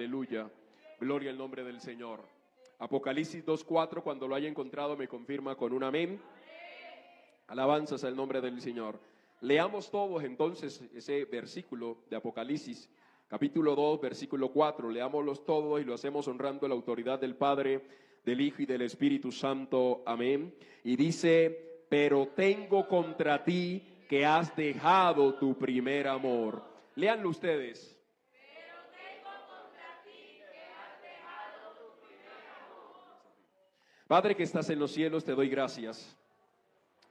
Aleluya. Gloria al nombre del Señor. Apocalipsis 2:4, cuando lo haya encontrado, me confirma con un amén. Alabanzas al nombre del Señor. Leamos todos entonces ese versículo de Apocalipsis, capítulo 2, versículo 4. Leámoslos todos y lo hacemos honrando la autoridad del Padre, del Hijo y del Espíritu Santo. Amén. Y dice: pero tengo contra ti que has dejado tu primer amor. Léanlo ustedes. Pero tengo contra ti que has dejado tu primer amor. Padre que estás en los cielos, te doy gracias.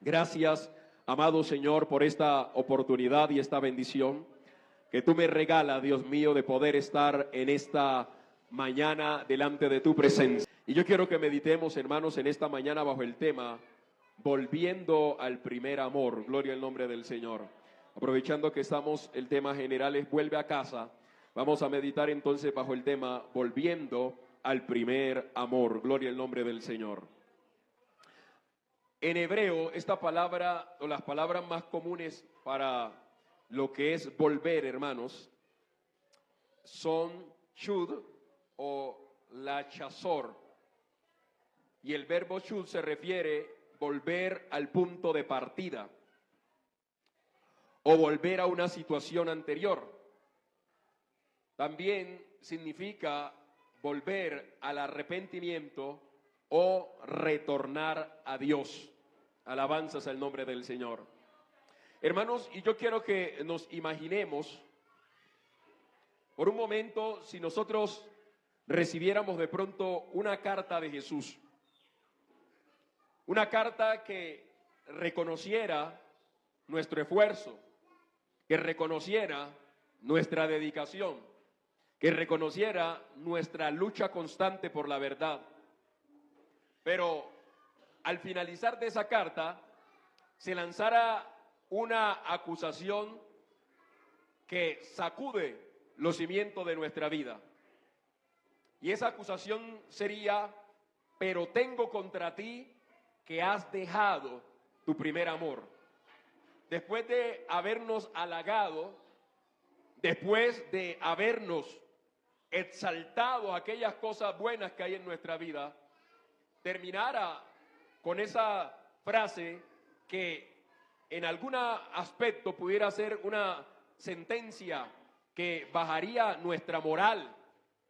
Gracias, amado Señor, por esta oportunidad y esta bendición que tú me regalas, Dios mío, de poder estar en esta mañana delante de tu presencia. Y yo quiero que meditemos, hermanos, en esta mañana bajo el tema volviendo al primer amor. Gloria al nombre del Señor. Aprovechando que estamos, el tema general es vuelve a casa. Vamos a meditar entonces bajo el tema volviendo al primer amor. Gloria al nombre del Señor. En hebreo, esta palabra o las palabras más comunes para lo que es volver, hermanos, son shud o lachazor. Y el verbo shud se refiere volver al punto de partida o volver a una situación anterior. También significa volver al arrepentimiento o retornar a Dios. Alabanzas al nombre del Señor. Hermanos, y yo quiero que nos imaginemos por un momento si nosotros recibiéramos de pronto una carta de Jesús. Una carta que reconociera nuestro esfuerzo, que reconociera nuestra dedicación, que reconociera nuestra lucha constante por la verdad. Pero al finalizar de esa carta, se lanzara una acusación que sacude los cimientos de nuestra vida. Y esa acusación sería: pero tengo contra ti que has dejado tu primer amor. Después de habernos halagado, después de habernos exaltado aquellas cosas buenas que hay en nuestra vida, terminara con esa frase que en algún aspecto pudiera ser una sentencia que bajaría nuestra moral.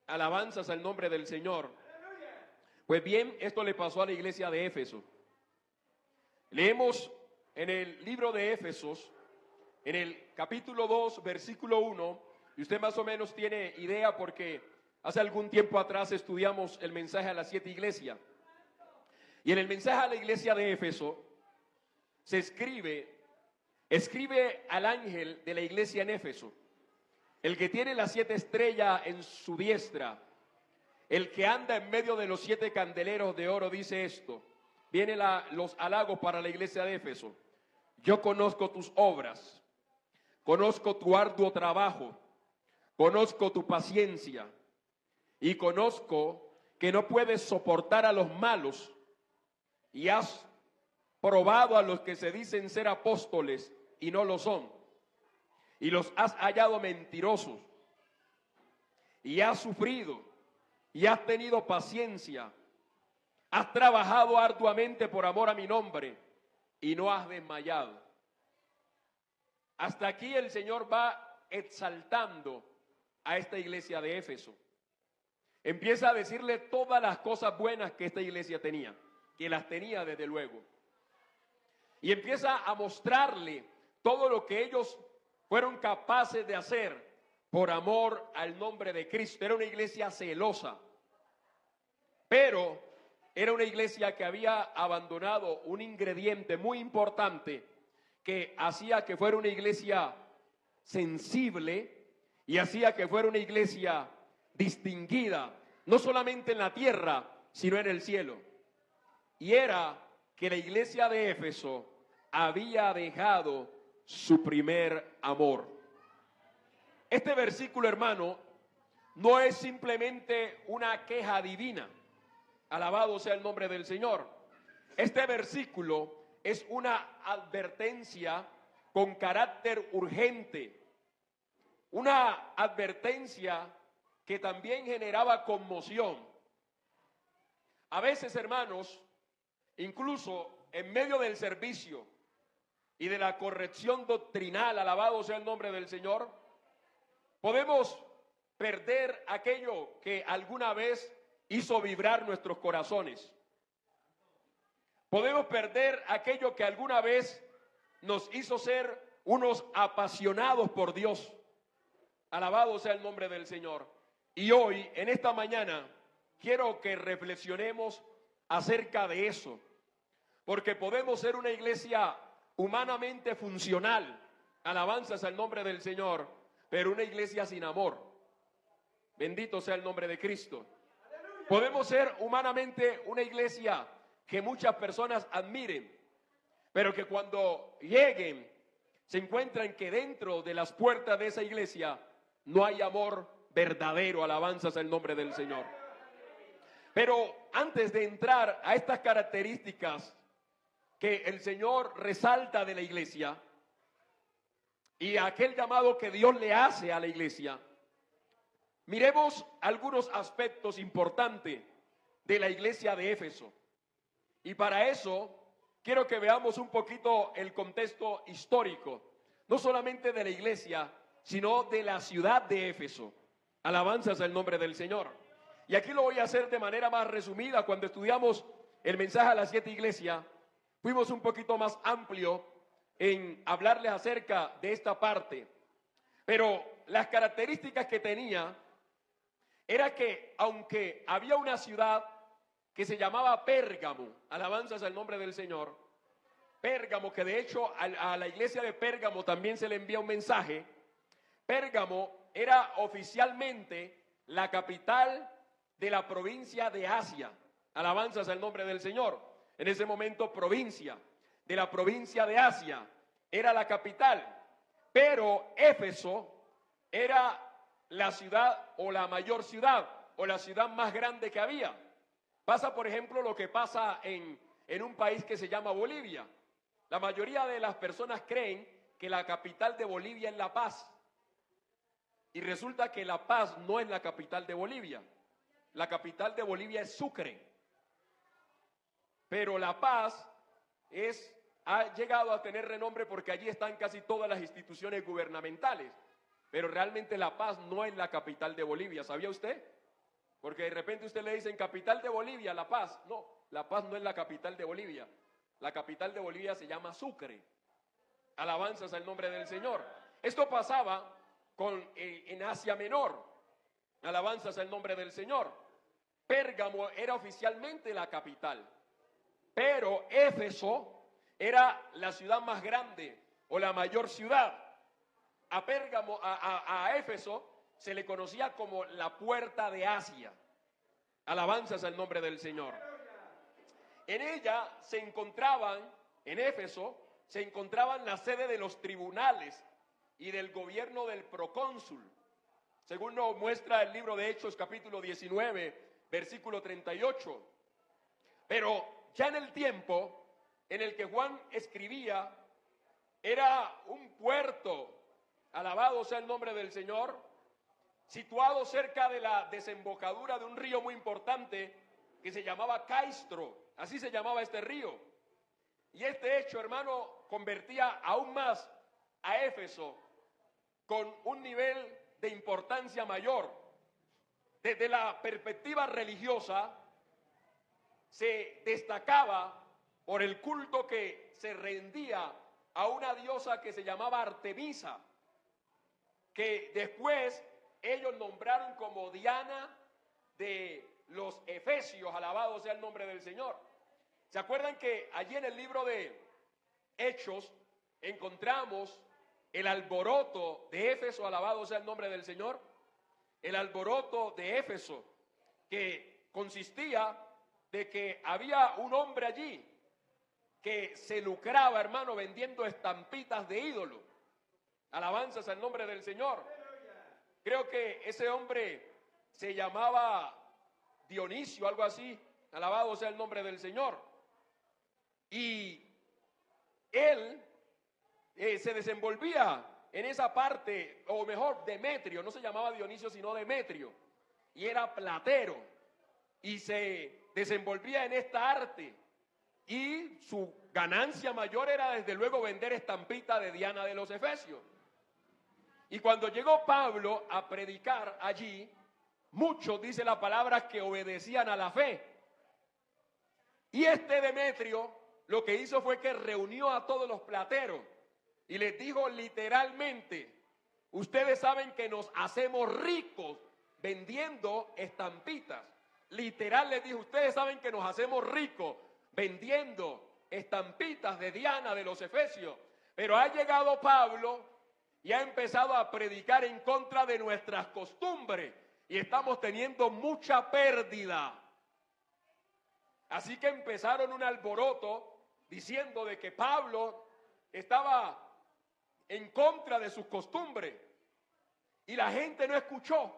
Alabanzas al nombre del Señor. Pues bien, esto le pasó a la iglesia de Éfeso. Leemos en el libro de Éfesos, en el capítulo 2, versículo 1, y usted más o menos tiene idea porque hace algún tiempo atrás estudiamos el mensaje a las 7 iglesias. Y en el mensaje a la iglesia de Éfeso se escribe al ángel de la iglesia en Éfeso, el que tiene las 7 estrellas en su diestra, el que anda en medio de los 7 candeleros de oro, dice esto. Vienen los halagos para la iglesia de Éfeso. Yo conozco tus obras, conozco tu arduo trabajo, conozco tu paciencia y conozco que no puedes soportar a los malos y has probado a los que se dicen ser apóstoles y no lo son, y los has hallado mentirosos, y has sufrido y has tenido paciencia, has trabajado arduamente por amor a mi nombre y no has desmayado. Hasta aquí el Señor va exaltando a esta iglesia de Éfeso. Empieza a decirle todas las cosas buenas que esta iglesia tenía, que las tenía desde luego. Y empieza a mostrarle todo lo que ellos fueron capaces de hacer por amor al nombre de Cristo. Era una iglesia celosa, pero era una iglesia que había abandonado un ingrediente muy importante que hacía que fuera una iglesia sensible y hacía que fuera una iglesia distinguida, no solamente en la tierra, sino en el cielo. Y era que la iglesia de Éfeso había dejado su primer amor. Este versículo, hermano, no es simplemente una queja divina. Alabado sea el nombre del Señor. Este versículo es una advertencia con carácter urgente. Una advertencia que también generaba conmoción. A veces, hermanos, incluso en medio del servicio y de la corrección doctrinal, alabado sea el nombre del Señor, podemos perder aquello que alguna vez hizo vibrar nuestros corazones. Podemos perder aquello que alguna vez nos hizo ser unos apasionados por Dios. Alabado sea el nombre del Señor. Y hoy, en esta mañana, quiero que reflexionemos acerca de eso. Porque podemos ser una iglesia humanamente funcional, alabanzas al nombre del Señor, pero una iglesia sin amor. Bendito sea el nombre de Cristo. Podemos ser humanamente una iglesia que muchas personas admiren, pero que cuando lleguen se encuentran que dentro de las puertas de esa iglesia no hay amor verdadero, alabanzas al nombre del Señor. Pero antes de entrar a estas características que el Señor resalta de la iglesia y a aquel llamado que Dios le hace a la iglesia, miremos algunos aspectos importantes de la iglesia de Éfeso. Y para eso quiero que veamos un poquito el contexto histórico, no solamente de la iglesia, sino de la ciudad de Éfeso. Alabanzas al nombre del Señor. Y aquí lo voy a hacer de manera más resumida. Cuando estudiamos el mensaje a las 7 iglesias, fuimos un poquito más amplio en hablarles acerca de esta parte. Pero las características que tenía era que aunque había una ciudad que se llamaba Pérgamo, alabanzas al nombre del Señor, Pérgamo, que de hecho a la iglesia de Pérgamo también se le envía un mensaje. Pérgamo era oficialmente la capital de la provincia de Asia, alabanzas al nombre del Señor. En ese momento provincia de la provincia de Asia era la capital, pero Éfeso era la ciudad o la mayor ciudad o la ciudad más grande que había. Pasa, por ejemplo, lo que pasa en un país que se llama Bolivia. La mayoría de las personas creen que la capital de Bolivia es La Paz. Y resulta que La Paz no es la capital de Bolivia. La capital de Bolivia es Sucre. Pero La Paz ha llegado a tener renombre porque allí están casi todas las instituciones gubernamentales. Pero realmente La Paz no es la capital de Bolivia. ¿Sabía usted? Porque de repente usted le dicen capital de Bolivia, La Paz. No, La Paz no es la capital de Bolivia. La capital de Bolivia se llama Sucre. Alabanzas al nombre del Señor. Esto pasaba en Asia Menor. Alabanzas al nombre del Señor. Pérgamo era oficialmente la capital, pero Éfeso era la ciudad más grande o la mayor ciudad. A Pérgamo, a Éfeso se le conocía como la puerta de Asia. Alabanzas al nombre del Señor. En ella en Éfeso se encontraban la sede de los tribunales y del gobierno del procónsul, según nos muestra el libro de Hechos capítulo 19, versículo 38. Pero ya en el tiempo en el que Juan escribía, era un puerto, alabado sea el nombre del Señor, situado cerca de la desembocadura de un río muy importante que se llamaba Caistro, así se llamaba este río. Y este hecho, hermano, convertía aún más a Éfeso con un nivel de importancia mayor. Desde la perspectiva religiosa, se destacaba por el culto que se rendía a una diosa que se llamaba Artemisa, que después ellos nombraron como Diana de los Efesios, alabado sea el nombre del Señor. ¿Se acuerdan que allí en el libro de Hechos encontramos el alboroto de Éfeso, alabado sea el nombre del Señor? El alboroto de Éfeso, que consistía de que había un hombre allí que se lucraba, hermano, vendiendo estampitas de ídolo. Alabanzas al nombre del Señor. Creo que ese hombre se llamaba Dionisio, algo así. Alabado sea el nombre del Señor. Y él se desenvolvía en esa parte, o mejor, Demetrio, no se llamaba Dionisio, sino Demetrio. y era platero y se desenvolvía en esta arte, y su ganancia mayor era desde luego vender estampitas de Diana de los Efesios. Y cuando llegó Pablo a predicar allí, muchos, dice la palabra, que obedecían a la fe. Y este Demetrio lo que hizo fue que reunió a todos los plateros y les dijo literalmente: ustedes saben que nos hacemos ricos vendiendo estampitas. Literal les dijo: ustedes saben que nos hacemos ricos vendiendo estampitas de Diana de los Efesios. Pero ha llegado Pablo y ha empezado a predicar en contra de nuestras costumbres y estamos teniendo mucha pérdida. Así que empezaron un alboroto diciendo de que Pablo estaba en contra de sus costumbres, y la gente no escuchó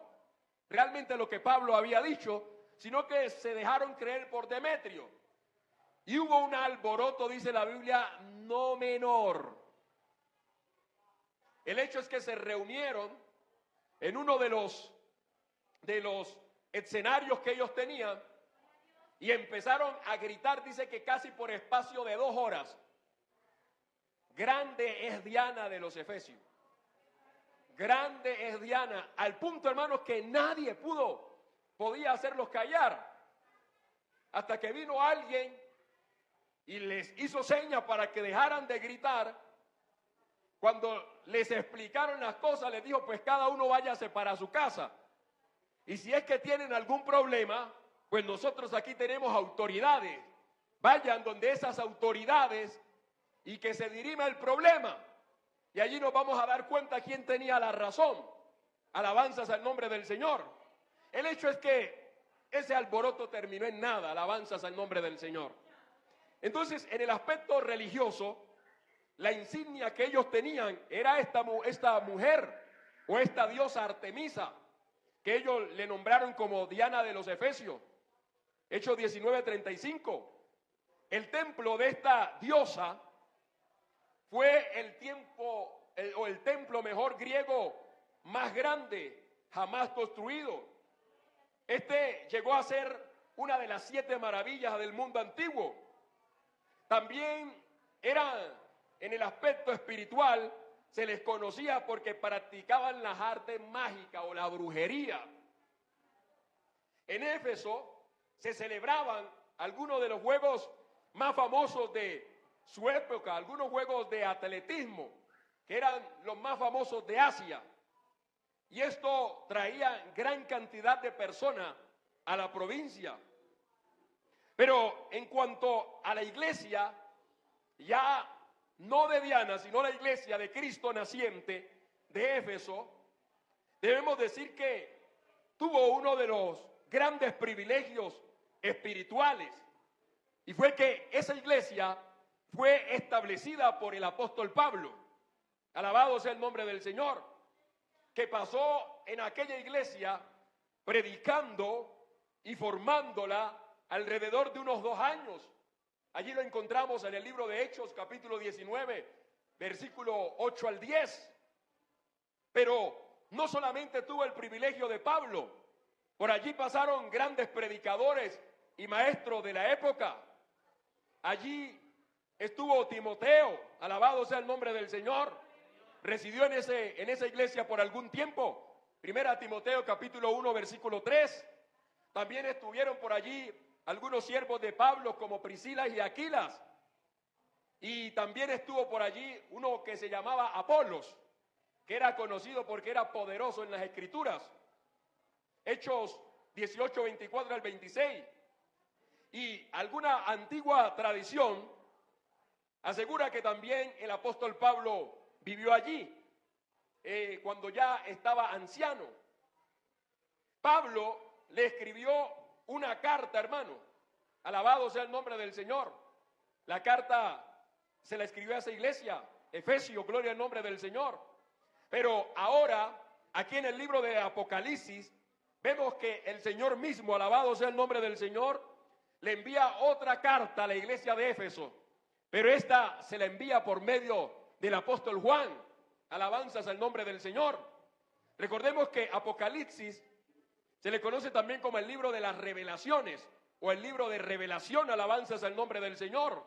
realmente lo que Pablo había dicho, sino que se dejaron creer por Demetrio. Y hubo un alboroto, dice la Biblia, no menor. El hecho es que se reunieron en uno de los escenarios que ellos tenían y empezaron a gritar, dice que casi por espacio de 2 horas: grande es Diana de los Efesios. Grande es Diana, al punto, hermanos, que nadie podía hacerlos callar, hasta que vino alguien y les hizo señas para que dejaran de gritar. Cuando les explicaron las cosas, les dijo: pues cada uno váyase para su casa, y si es que tienen algún problema, pues nosotros aquí tenemos autoridades, vayan donde esas autoridades y que se dirima el problema, y allí nos vamos a dar cuenta quién tenía la razón. Alabanzas al nombre del Señor. El hecho es que ese alboroto terminó en nada. Alabanzas al nombre del Señor. Entonces, en el aspecto religioso, la insignia que ellos tenían era esta mujer o esta diosa Artemisa, que ellos le nombraron como Diana de los Efesios. Hechos 19:35. El templo de esta diosa fue el templo mejor griego más grande jamás construido. Este llegó a ser una de las 7 maravillas del mundo antiguo. También era, en el aspecto espiritual, se les conocía porque practicaban las artes mágicas o la brujería. En Éfeso se celebraban algunos de los juegos más famosos de su época, algunos juegos de atletismo, que eran los más famosos de Asia. Y esto traía gran cantidad de personas a la provincia. Pero en cuanto a la iglesia, ya no de Diana, sino la iglesia de Cristo naciente de Éfeso, debemos decir que tuvo uno de los grandes privilegios espirituales, y fue que esa iglesia fue establecida por el apóstol Pablo. Alabado sea el nombre del Señor, que pasó en aquella iglesia predicando y formándola alrededor de unos 2 años. Allí lo encontramos en el libro de Hechos, capítulo 19, versículo 8 al 10. Pero no solamente tuvo el privilegio de Pablo, por allí pasaron grandes predicadores y maestros de la época. Allí estuvo Timoteo, alabado sea el nombre del Señor, residió en esa iglesia por algún tiempo. Primera Timoteo capítulo 1 versículo 3. También estuvieron por allí algunos siervos de Pablo como Priscila y Aquilas. Y también estuvo por allí uno que se llamaba Apolos, que era conocido porque era poderoso en las escrituras. Hechos 18, 24 al 26. Y alguna antigua tradición asegura que también el apóstol Pablo vivió allí cuando ya estaba anciano. Pablo le escribió una carta, hermano. Alabado sea el nombre del Señor. La carta se la escribió a esa iglesia, Efesios, gloria al nombre del Señor. Pero ahora, aquí en el libro de Apocalipsis, vemos que el Señor mismo, alabado sea el nombre del Señor, le envía otra carta a la iglesia de Éfeso. Pero esta se la envía por medio del apóstol Juan. Alabanzas al nombre del Señor. Recordemos que Apocalipsis Se le conoce también como el libro de las revelaciones o el libro de revelación, alabanzas al nombre del Señor.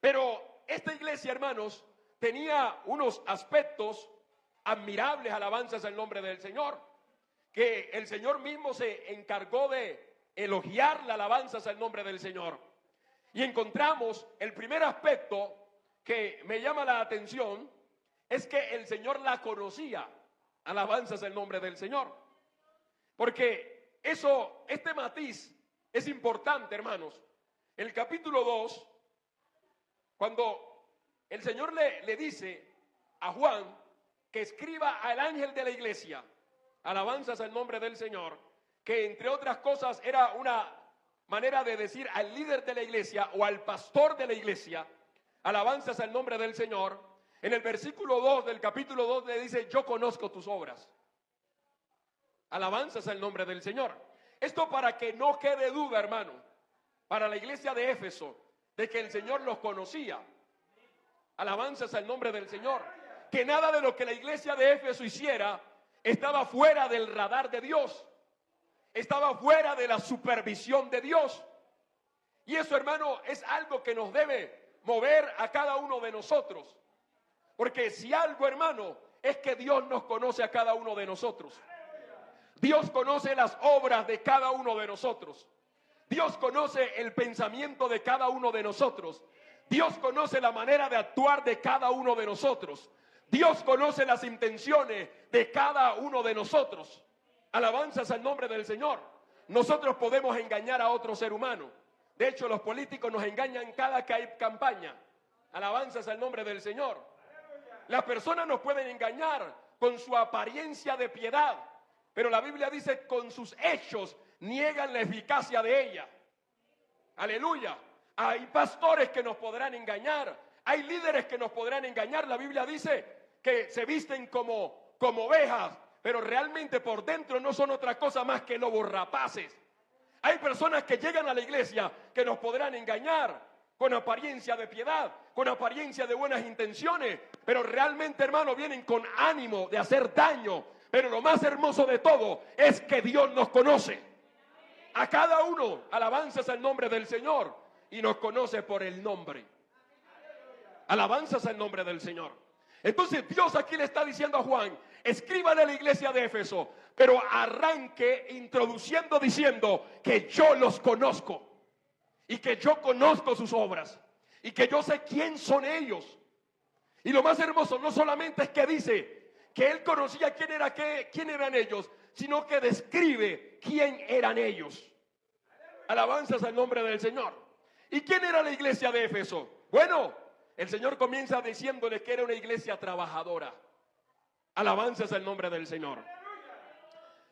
Pero esta iglesia, hermanos, tenía unos aspectos admirables, alabanzas al nombre del Señor, que el Señor mismo se encargó de elogiar las alabanzas al nombre del Señor. Y encontramos el primer aspecto que me llama la atención, es que el Señor la conocía, alabanzas al nombre del Señor. Porque este matiz es importante, hermanos. El capítulo 2, cuando el Señor le dice a Juan que escriba al ángel de la iglesia, alabanzas al nombre del Señor, que entre otras cosas era una manera de decir al líder de la iglesia o al pastor de la iglesia, alabanzas al nombre del Señor. En el versículo 2 del capítulo 2 le dice: yo conozco tus obras. Alabanzas al nombre del Señor. Esto para que no quede duda, hermano, para la iglesia de Éfeso, de que el Señor los conocía. Alabanzas al nombre del Señor. Que nada de lo que la iglesia de Éfeso hiciera estaba fuera del radar de Dios. Estaba fuera de la supervisión de Dios. Y eso, hermano, es algo que nos debe mover a cada uno de nosotros. Porque si algo, hermano, es que Dios nos conoce a cada uno de nosotros. Dios conoce las obras de cada uno de nosotros. Dios conoce el pensamiento de cada uno de nosotros. Dios conoce la manera de actuar de cada uno de nosotros. Dios conoce las intenciones de cada uno de nosotros. Alabanzas al nombre del Señor. Nosotros podemos engañar a otro ser humano. De hecho, los políticos nos engañan cada que hay campaña. Alabanzas al nombre del Señor. Las personas nos pueden engañar con su apariencia de piedad, pero la Biblia dice: con sus hechos niegan la eficacia de ella. Aleluya. Hay pastores que nos podrán engañar, hay líderes que nos podrán engañar. La Biblia dice que se visten como ovejas, pero realmente por dentro no son otra cosa más que lobos rapaces. Hay personas que llegan a la iglesia que nos podrán engañar con apariencia de piedad, con apariencia de buenas intenciones, pero realmente, hermano, vienen con ánimo de hacer daño. Pero lo más hermoso de todo es que Dios nos conoce a cada uno, alabanzas al nombre del Señor, y nos conoce por el nombre. Alabanzas al nombre del Señor. Entonces Dios aquí le está diciendo a Juan: escríbale a la iglesia de Éfeso, pero arranque introduciendo diciendo que yo los conozco y que yo conozco sus obras y que yo sé quién son ellos. Y lo más hermoso no solamente es que dice que él conocía quién eran ellos, sino que describe quién eran ellos. Alabanzas al nombre del Señor. ¿Y quién era la iglesia de Éfeso? Bueno, el Señor comienza diciéndole que era una iglesia trabajadora. Alabanzas al nombre del Señor.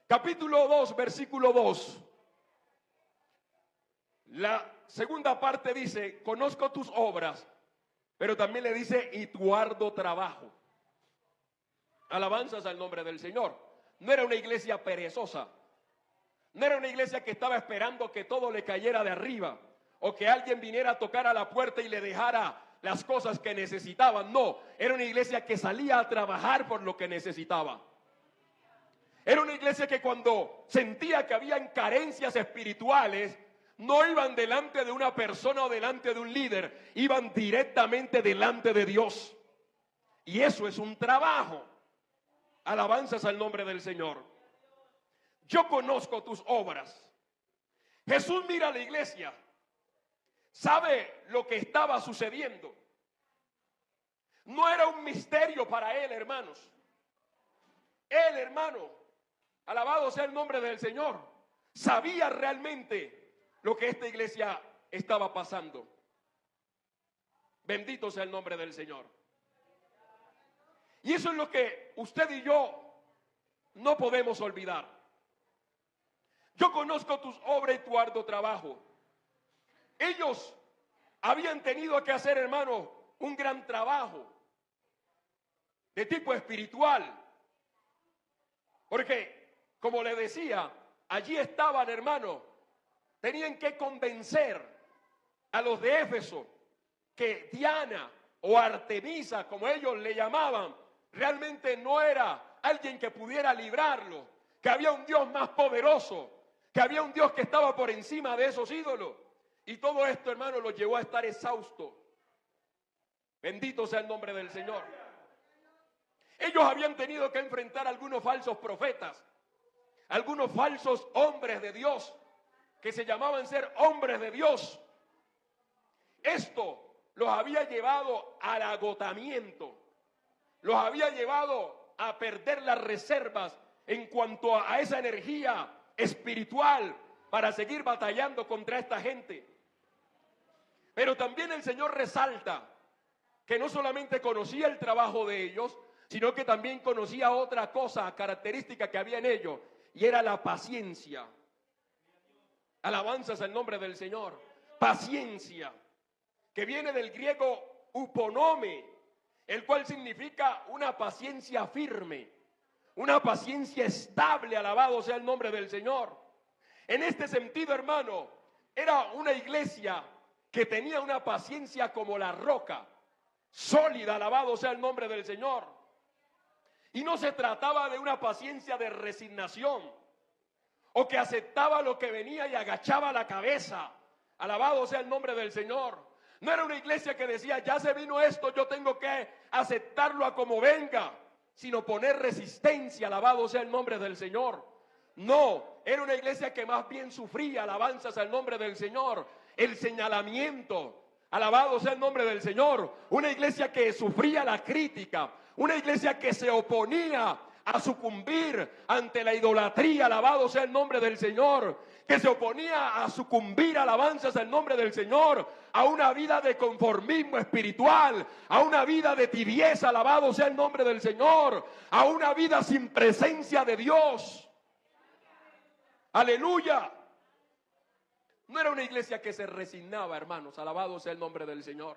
Capítulo 2, versículo 2. La segunda parte dice: conozco tus obras, pero también le dice: y tu arduo trabajo. Alabanzas al nombre del Señor. No era una iglesia perezosa. No era una iglesia que estaba esperando que todo le cayera de arriba, o que alguien viniera a tocar a la puerta y le dejara las cosas que necesitaban. No, era una iglesia que salía a trabajar por lo que necesitaba. Era una iglesia que cuando sentía que habían carencias espirituales, no iban delante de una persona o delante de un líder, iban directamente delante de Dios. Y eso es un trabajo. Alabanzas al nombre del Señor. Yo conozco tus obras. Jesús mira a la iglesia, sabe lo que estaba sucediendo. No era un misterio para él, hermanos. Él, hermano, alabado sea el nombre del Señor, sabía realmente lo que esta iglesia estaba pasando. Bendito sea el nombre del Señor. Y eso es lo que usted y yo no podemos olvidar. Yo conozco tus obras y tu arduo trabajo. Ellos habían tenido que hacer, hermano, un gran trabajo de tipo espiritual. Porque, como le decía, allí estaban, hermano, tenían que convencer a los de Éfeso que Diana o Artemisa, como ellos le llamaban, realmente no era alguien que pudiera librarlo, que había un Dios más poderoso, que había un Dios que estaba por encima de esos ídolos. Y todo esto, hermano, los llevó a estar exhausto. Bendito sea el nombre del Señor. Ellos habían tenido que enfrentar a algunos falsos profetas, algunos falsos hombres de Dios, que se llamaban ser hombres de Dios. Esto los había llevado al agotamiento, los había llevado a perder las reservas en cuanto a esa energía espiritual para seguir batallando contra esta gente. Pero también el Señor resalta que no solamente conocía el trabajo de ellos, sino que también conocía otra cosa característica que había en ellos, y era la paciencia. Alabanzas al nombre del Señor. Paciencia, que viene del griego uponome, el cual significa una paciencia firme, una paciencia estable. Alabado sea el nombre del Señor. En este sentido, hermano, era una iglesia que tenía una paciencia como la roca, sólida. Alabado sea el nombre del Señor. Y no se trataba de una paciencia de resignación, o que aceptaba lo que venía y agachaba la cabeza. Alabado sea el nombre del Señor. No era una iglesia que decía, ya se vino esto, yo tengo que aceptarlo a como venga, sino poner resistencia. Alabado sea el nombre del Señor. No, era una iglesia que más bien sufría, alabanzas al nombre del Señor, el señalamiento. Alabado sea el nombre del Señor. Una iglesia que sufría la crítica, una iglesia que se oponía a sucumbir ante la idolatría. Alabado sea el nombre del Señor. Que se oponía a sucumbir, alabanzas al nombre del Señor, a una vida de conformismo espiritual, a una vida de tibieza. Alabado sea el nombre del Señor, a una vida sin presencia de Dios. Aleluya. No era una iglesia que se resignaba, hermanos. Alabado sea el nombre del Señor.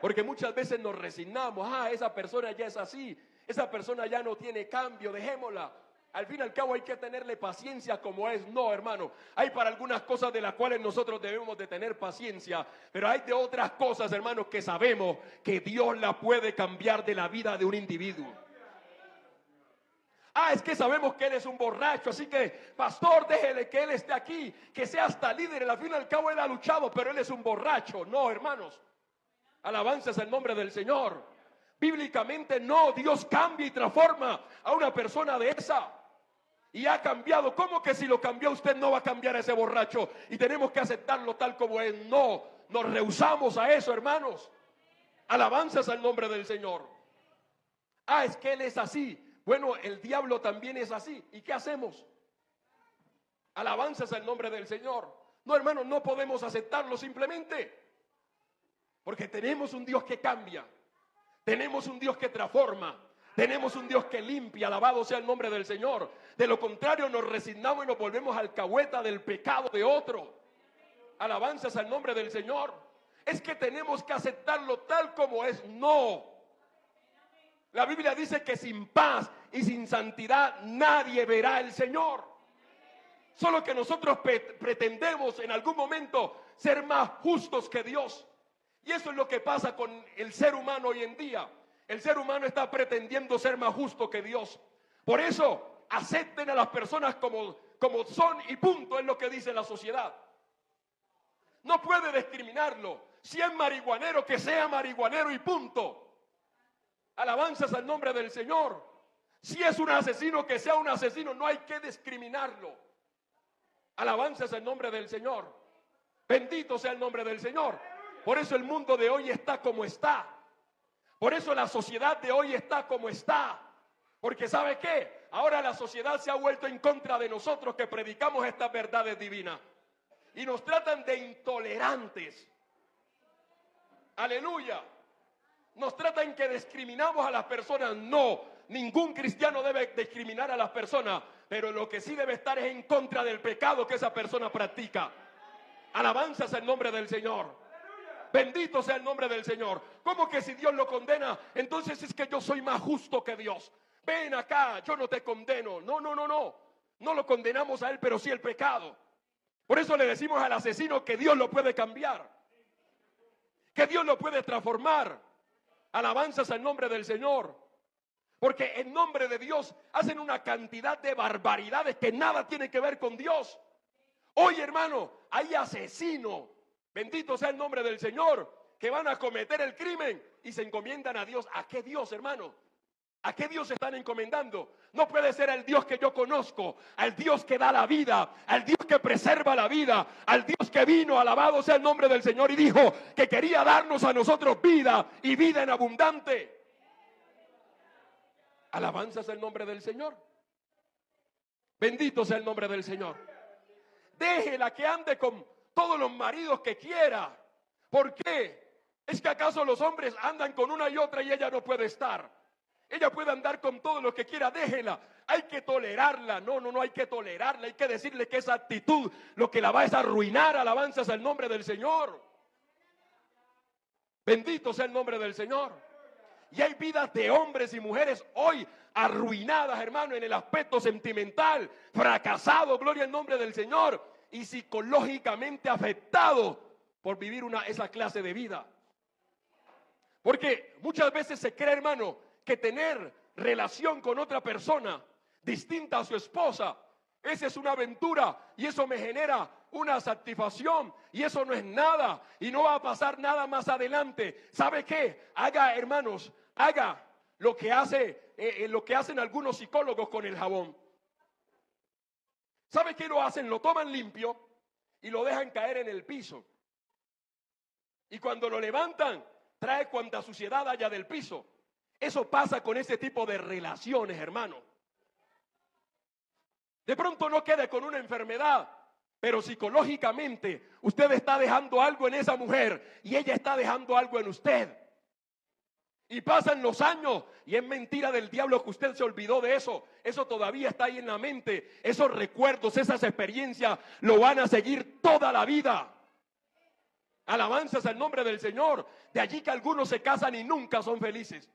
Porque muchas veces nos resignamos. Esa persona ya es así, esa persona ya no tiene cambio, dejémosla. Al fin y al cabo hay que tenerle paciencia como es. No, hermano, hay para algunas cosas de las cuales nosotros debemos de tener paciencia, pero hay de otras cosas, hermanos, que sabemos que Dios la puede cambiar de la vida de un individuo. Es que sabemos que él es un borracho, así que, pastor, déjele que él esté aquí, que sea hasta líder. Al fin y al cabo él ha luchado, pero él es un borracho. No, hermanos, alabanzas al nombre del Señor. Bíblicamente no, Dios cambia y transforma a una persona de esa. Y ha cambiado. ¿Cómo que si lo cambió usted no va a cambiar a ese borracho? Y tenemos que aceptarlo tal como es. No, nos rehusamos a eso, hermanos. Alabanzas al nombre del Señor. Es que él es así. Bueno, el diablo también es así. ¿Y qué hacemos? Alabanzas al nombre del Señor. No, hermanos, no podemos aceptarlo simplemente. Porque tenemos un Dios que cambia. Tenemos un Dios que transforma. Tenemos un Dios que limpia. Alabado sea el nombre del Señor. De lo contrario nos resignamos y nos volvemos alcahueta del pecado de otro. Alabanzas al nombre del Señor. Es que tenemos que aceptarlo tal como es. No. La Biblia dice que sin paz y sin santidad nadie verá al Señor. Solo que nosotros pretendemos en algún momento ser más justos que Dios. Y eso es lo que pasa con el ser humano hoy en día. El ser humano está pretendiendo ser más justo que Dios. Por eso, acepten a las personas como son y punto, es lo que dice la sociedad. No puede discriminarlo. Si es marihuanero, que sea marihuanero y punto. Alabanzas al nombre del Señor. Si es un asesino, que sea un asesino. No hay que discriminarlo. Alabanzas al nombre del Señor. Bendito sea el nombre del Señor. Por eso el mundo de hoy está como está. Por eso la sociedad de hoy está como está. Porque ¿sabe qué? Ahora la sociedad se ha vuelto en contra de nosotros que predicamos estas verdades divinas. Y nos tratan de intolerantes. Aleluya. Nos tratan que discriminamos a las personas. No, ningún cristiano debe discriminar a las personas. Pero lo que sí debe estar es en contra del pecado que esa persona practica. Alabanzas al nombre del Señor. Bendito sea el nombre del Señor. ¿Cómo que si Dios lo condena, entonces es que yo soy más justo que Dios? Ven acá, yo no te condeno. No. No lo condenamos a él, pero sí el pecado. Por eso le decimos al asesino que Dios lo puede cambiar. Que Dios lo puede transformar. Alabanzas al nombre del Señor. Porque en nombre de Dios hacen una cantidad de barbaridades que nada tiene que ver con Dios. Hoy, hermano, hay asesinos, bendito sea el nombre del Señor, que van a cometer el crimen y se encomiendan a Dios. ¿A qué Dios, hermano? ¿A qué Dios se están encomendando? No puede ser el Dios que yo conozco, al Dios que da la vida, al Dios que preserva la vida, al Dios que vino, alabado sea el nombre del Señor, y dijo que quería darnos a nosotros vida y vida en abundante. Alabanza sea el nombre del Señor. Bendito sea el nombre del Señor. Déjela que ande con todos los maridos que quiera. ¿Por qué? ¿Es que acaso los hombres andan con una y otra y ella no puede estar? Ella puede andar con todo lo que quiera, déjela. Hay que tolerarla. No hay que tolerarla. Hay que decirle que esa actitud lo que la va es a arruinar. Alabanzas al nombre del Señor. Bendito sea el nombre del Señor. Y hay vidas de hombres y mujeres hoy arruinadas, hermano, en el aspecto sentimental, fracasados, gloria al nombre del Señor, y psicológicamente afectados por vivir esa clase de vida. Porque muchas veces se cree, hermano, que tener relación con otra persona distinta a su esposa, esa es una aventura y eso me genera una satisfacción y eso no es nada y no va a pasar nada más adelante. ¿Sabe qué? Haga, hermanos, haga lo que hacen algunos psicólogos con el jabón. ¿Sabe qué lo hacen? Lo toman limpio y lo dejan caer en el piso. Y cuando lo levantan, trae cuanta suciedad haya del piso. Eso pasa con ese tipo de relaciones, hermano. De pronto no quede con una enfermedad, pero psicológicamente usted está dejando algo en esa mujer y ella está dejando algo en usted. Y pasan los años y es mentira del diablo que usted se olvidó de eso. Eso todavía está ahí en la mente. Esos recuerdos, esas experiencias lo van a seguir toda la vida. Alabanzas al nombre del Señor. De allí que algunos se casan y nunca son felices.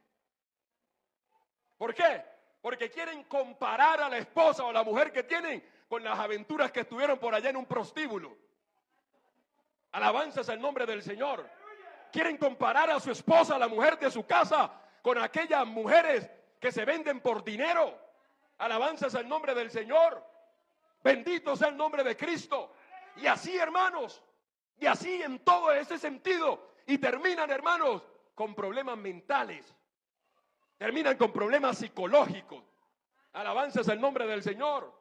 ¿Por qué? Porque quieren comparar a la esposa o a la mujer que tienen con las aventuras que estuvieron por allá en un prostíbulo. Alabanzas al nombre del Señor. Quieren comparar a su esposa, a la mujer de su casa, con aquellas mujeres que se venden por dinero. Alabanzas al nombre del Señor. Bendito sea el nombre de Cristo. Y así, hermanos, y así en todo ese sentido. Y terminan, hermanos, con problemas mentales. Terminan con problemas psicológicos. Alabanzas al nombre del Señor.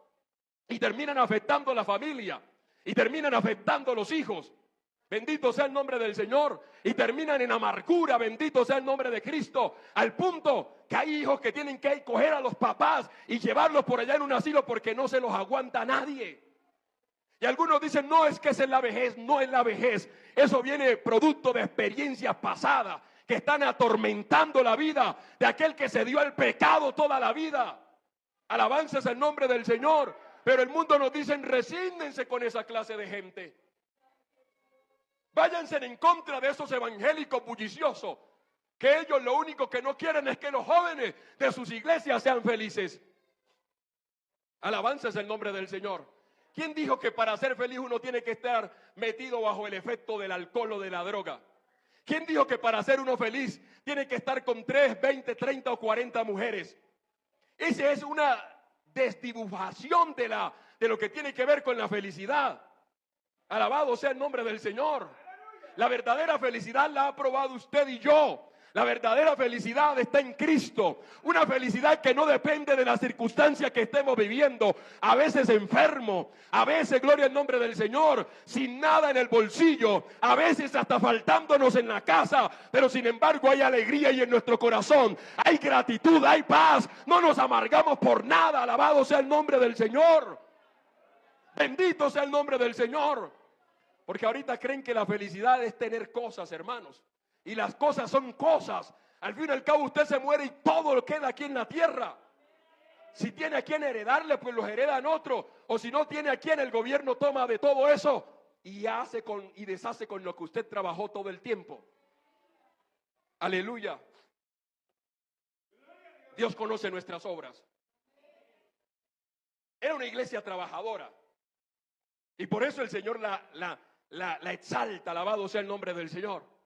Y terminan afectando a la familia. Y terminan afectando a los hijos. Bendito sea el nombre del Señor. Y terminan en amargura. Bendito sea el nombre de Cristo. Al punto que hay hijos que tienen que coger a los papás y llevarlos por allá en un asilo porque no se los aguanta nadie. Y algunos dicen, no, es que es en la vejez. No es la vejez. Eso viene producto de experiencias pasadas que están atormentando la vida de aquel que se dio al pecado toda la vida. Alabanzas al nombre del Señor. Pero el mundo nos dice, resíndense con esa clase de gente. Váyanse en contra de esos evangélicos bulliciosos, que ellos lo único que no quieren es que los jóvenes de sus iglesias sean felices. Alabanzas el nombre del Señor. ¿Quién dijo que para ser feliz uno tiene que estar metido bajo el efecto del alcohol o de la droga? ¿Quién dijo que para ser uno feliz tiene que estar con 3, 20, 30 o 40 mujeres? Esa es una desdibujación de lo que tiene que ver con la felicidad. Alabado sea el nombre del Señor. La verdadera felicidad la ha probado usted y yo. La verdadera felicidad está en Cristo. Una felicidad que no depende de las circunstancias que estemos viviendo. A veces enfermo, a veces, gloria al nombre del Señor, sin nada en el bolsillo, a veces hasta faltándonos en la casa, pero sin embargo hay alegría y en nuestro corazón hay gratitud, hay paz. No nos amargamos por nada. Alabado sea el nombre del Señor. Bendito sea el nombre del Señor. Porque ahorita creen que la felicidad es tener cosas, hermanos. Y las cosas son cosas. Al fin y al cabo usted se muere y todo lo queda aquí en la tierra. Si tiene a quien heredarle, pues los heredan otros. O si no tiene a quien, el gobierno toma de todo eso y hace y deshace con lo que usted trabajó todo el tiempo. Aleluya. Dios conoce nuestras obras. Era una iglesia trabajadora. Y por eso el Señor la exalta, alabado sea el nombre del Señor.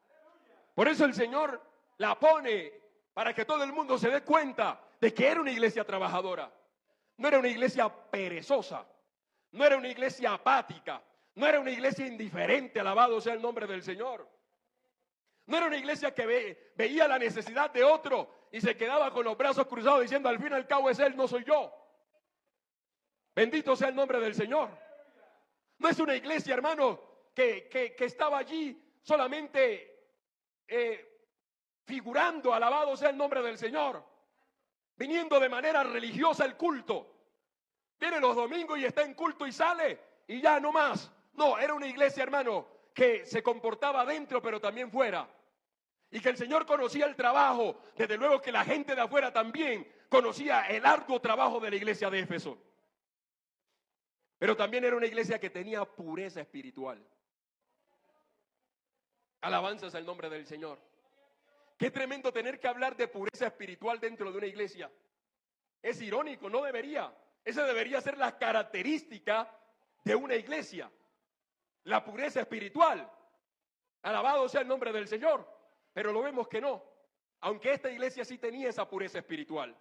Por eso el Señor la pone para que todo el mundo se dé cuenta de que era una iglesia trabajadora. No era una iglesia perezosa, no era una iglesia apática, no era una iglesia indiferente, alabado sea el nombre del Señor. No era una iglesia que veía la necesidad de otro y se quedaba con los brazos cruzados diciendo, al fin y al cabo es él, no soy yo. Bendito sea el nombre del Señor. No es una iglesia, hermano, que estaba allí solamente figurando, alabado sea el nombre del Señor, viniendo de manera religiosa al culto. Viene los domingos y está en culto y sale y ya no más. No, era una iglesia, hermano, que se comportaba dentro pero también fuera. Y que el Señor conocía el trabajo. Desde luego que la gente de afuera también conocía el arduo trabajo de la iglesia de Éfeso. Pero también era una iglesia que tenía pureza espiritual. Alabanzas al nombre del Señor. Qué tremendo tener que hablar de pureza espiritual dentro de una iglesia. Es irónico, no debería. Esa debería ser la característica de una iglesia. La pureza espiritual. Alabado sea el nombre del Señor. Pero lo vemos que no. Aunque esta iglesia sí tenía esa pureza espiritual.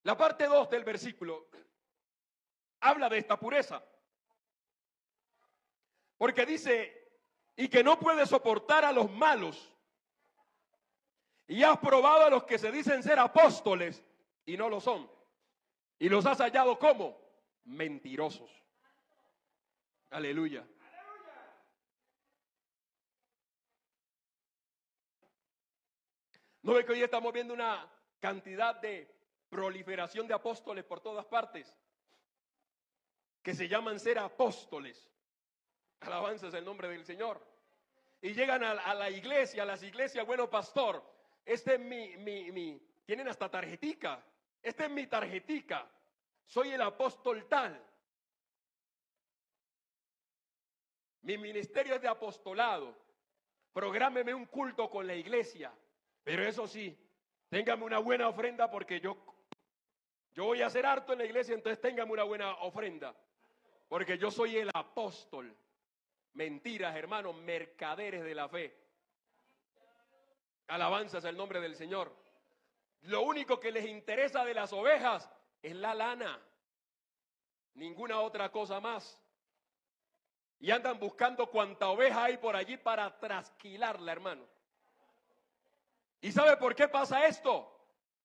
La parte 2 del versículo habla de esta pureza. Porque dice, y que no puede soportar a los malos. Y has probado a los que se dicen ser apóstoles y no lo son. Y los has hallado como mentirosos. Aleluya. ¿No ve que hoy estamos viendo una cantidad de proliferación de apóstoles por todas partes? Que se llaman ser apóstoles. Alabanzas el nombre del Señor. Y llegan a la iglesia, a las iglesias, bueno pastor, este es tienen hasta tarjetica. Esta es mi tarjetica. Soy el apóstol tal. Mi ministerio es de apostolado. Prográmeme un culto con la iglesia. Pero eso sí, téngame una buena ofrenda porque yo voy a hacer harto en la iglesia, entonces téngame una buena ofrenda. Porque yo soy el apóstol. Mentiras, hermanos, mercaderes de la fe. Alabanzas al nombre del Señor. Lo único que les interesa de las ovejas es la lana. Ninguna otra cosa más. Y andan buscando cuanta oveja hay por allí para trasquilarla, hermano. ¿Y sabe por qué pasa esto?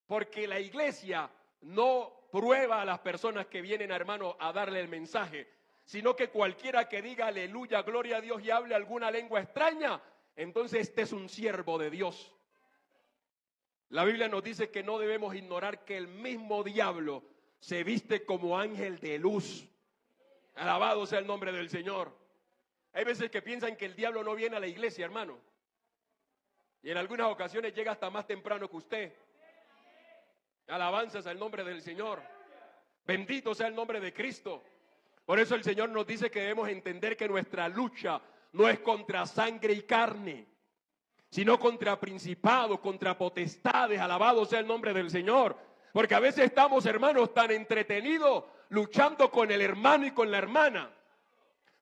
Porque la iglesia no prueba a las personas que vienen, hermano, a darle el mensaje, sino que cualquiera que diga aleluya, gloria a Dios y hable alguna lengua extraña, entonces este es un siervo de Dios. La Biblia nos dice que no debemos ignorar que el mismo diablo se viste como ángel de luz. Alabado sea el nombre del Señor. Hay veces que piensan que el diablo no viene a la iglesia, hermano. Y en algunas ocasiones llega hasta más temprano que usted. Alabanzas al nombre del Señor. Bendito sea el nombre de Cristo. Por eso el Señor nos dice que debemos entender que nuestra lucha no es contra sangre y carne, sino contra principados, contra potestades. Alabado sea el nombre del Señor. Porque a veces estamos, hermanos, tan entretenidos luchando con el hermano y con la hermana,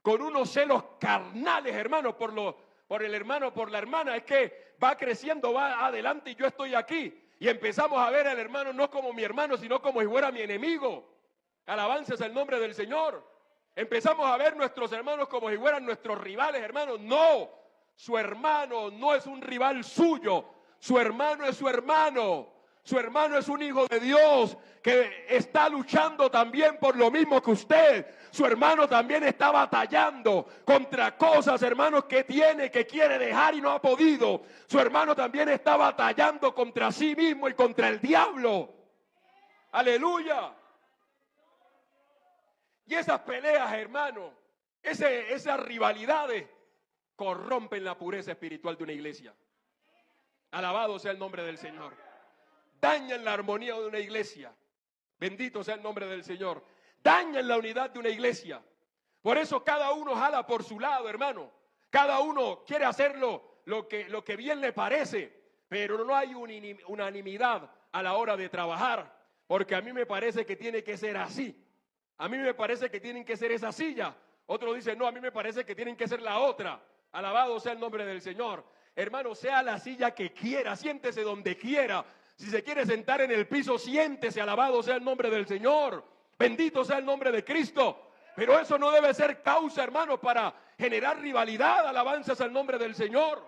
con unos celos carnales, hermanos, por el hermano, por la hermana. Es que va creciendo, va adelante y yo estoy aquí. Y empezamos a ver al hermano no como mi hermano, sino como si fuera mi enemigo. Alabanzas al nombre del Señor. Empezamos a ver nuestros hermanos como si fueran nuestros rivales, hermanos. No, su hermano no es un rival suyo. Su hermano es su hermano. Su hermano es un hijo de Dios que está luchando también por lo mismo que usted. Su hermano también está batallando contra cosas, hermanos, que tiene, que quiere dejar y no ha podido. Su hermano también está batallando contra sí mismo y contra el diablo. Aleluya. Y esas peleas, hermano, esas rivalidades corrompen la pureza espiritual de una iglesia. Alabado sea el nombre del Señor. Dañan la armonía de una iglesia. Bendito sea el nombre del Señor. Dañan la unidad de una iglesia. Por eso cada uno jala por su lado, hermano. Cada uno quiere hacerlo lo que bien le parece. Pero no hay unanimidad a la hora de trabajar. Porque a mí me parece que tiene que ser así. A mí me parece que tienen que ser esa silla. Otro dice, no, a mí me parece que tienen que ser la otra. Alabado sea el nombre del Señor. Hermano, sea la silla que quiera, siéntese donde quiera. Si se quiere sentar en el piso, siéntese, alabado sea el nombre del Señor. Bendito sea el nombre de Cristo. Pero eso no debe ser causa, hermano, para generar rivalidad, alabanzas al nombre del Señor.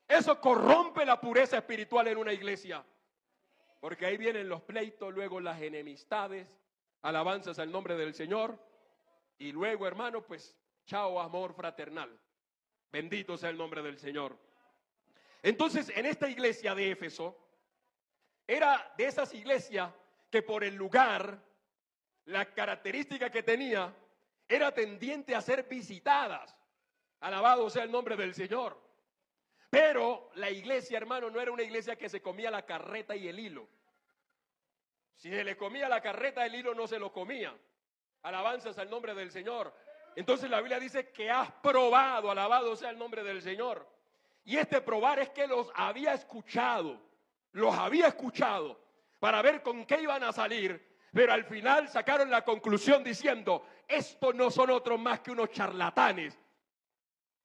Eso corrompe la pureza espiritual en una iglesia. Porque ahí vienen los pleitos, luego las enemistades, alabanzas al nombre del Señor. Y luego, hermano, pues, chao, amor fraternal. Bendito sea el nombre del Señor. Entonces, en esta iglesia de Éfeso, era de esas iglesias que por el lugar, la característica que tenía, era tendiente a ser visitadas. Alabado sea el nombre del Señor. Pero la iglesia, hermano, no era una iglesia que se comía la carreta y el hilo. Si se le comía la carreta, el hilo no se lo comía. Alabanzas al nombre del Señor. Entonces la Biblia dice que has probado, alabado sea el nombre del Señor. Y este probar es que los había escuchado para ver con qué iban a salir, pero al final sacaron la conclusión diciendo, estos no son otros más que unos charlatanes,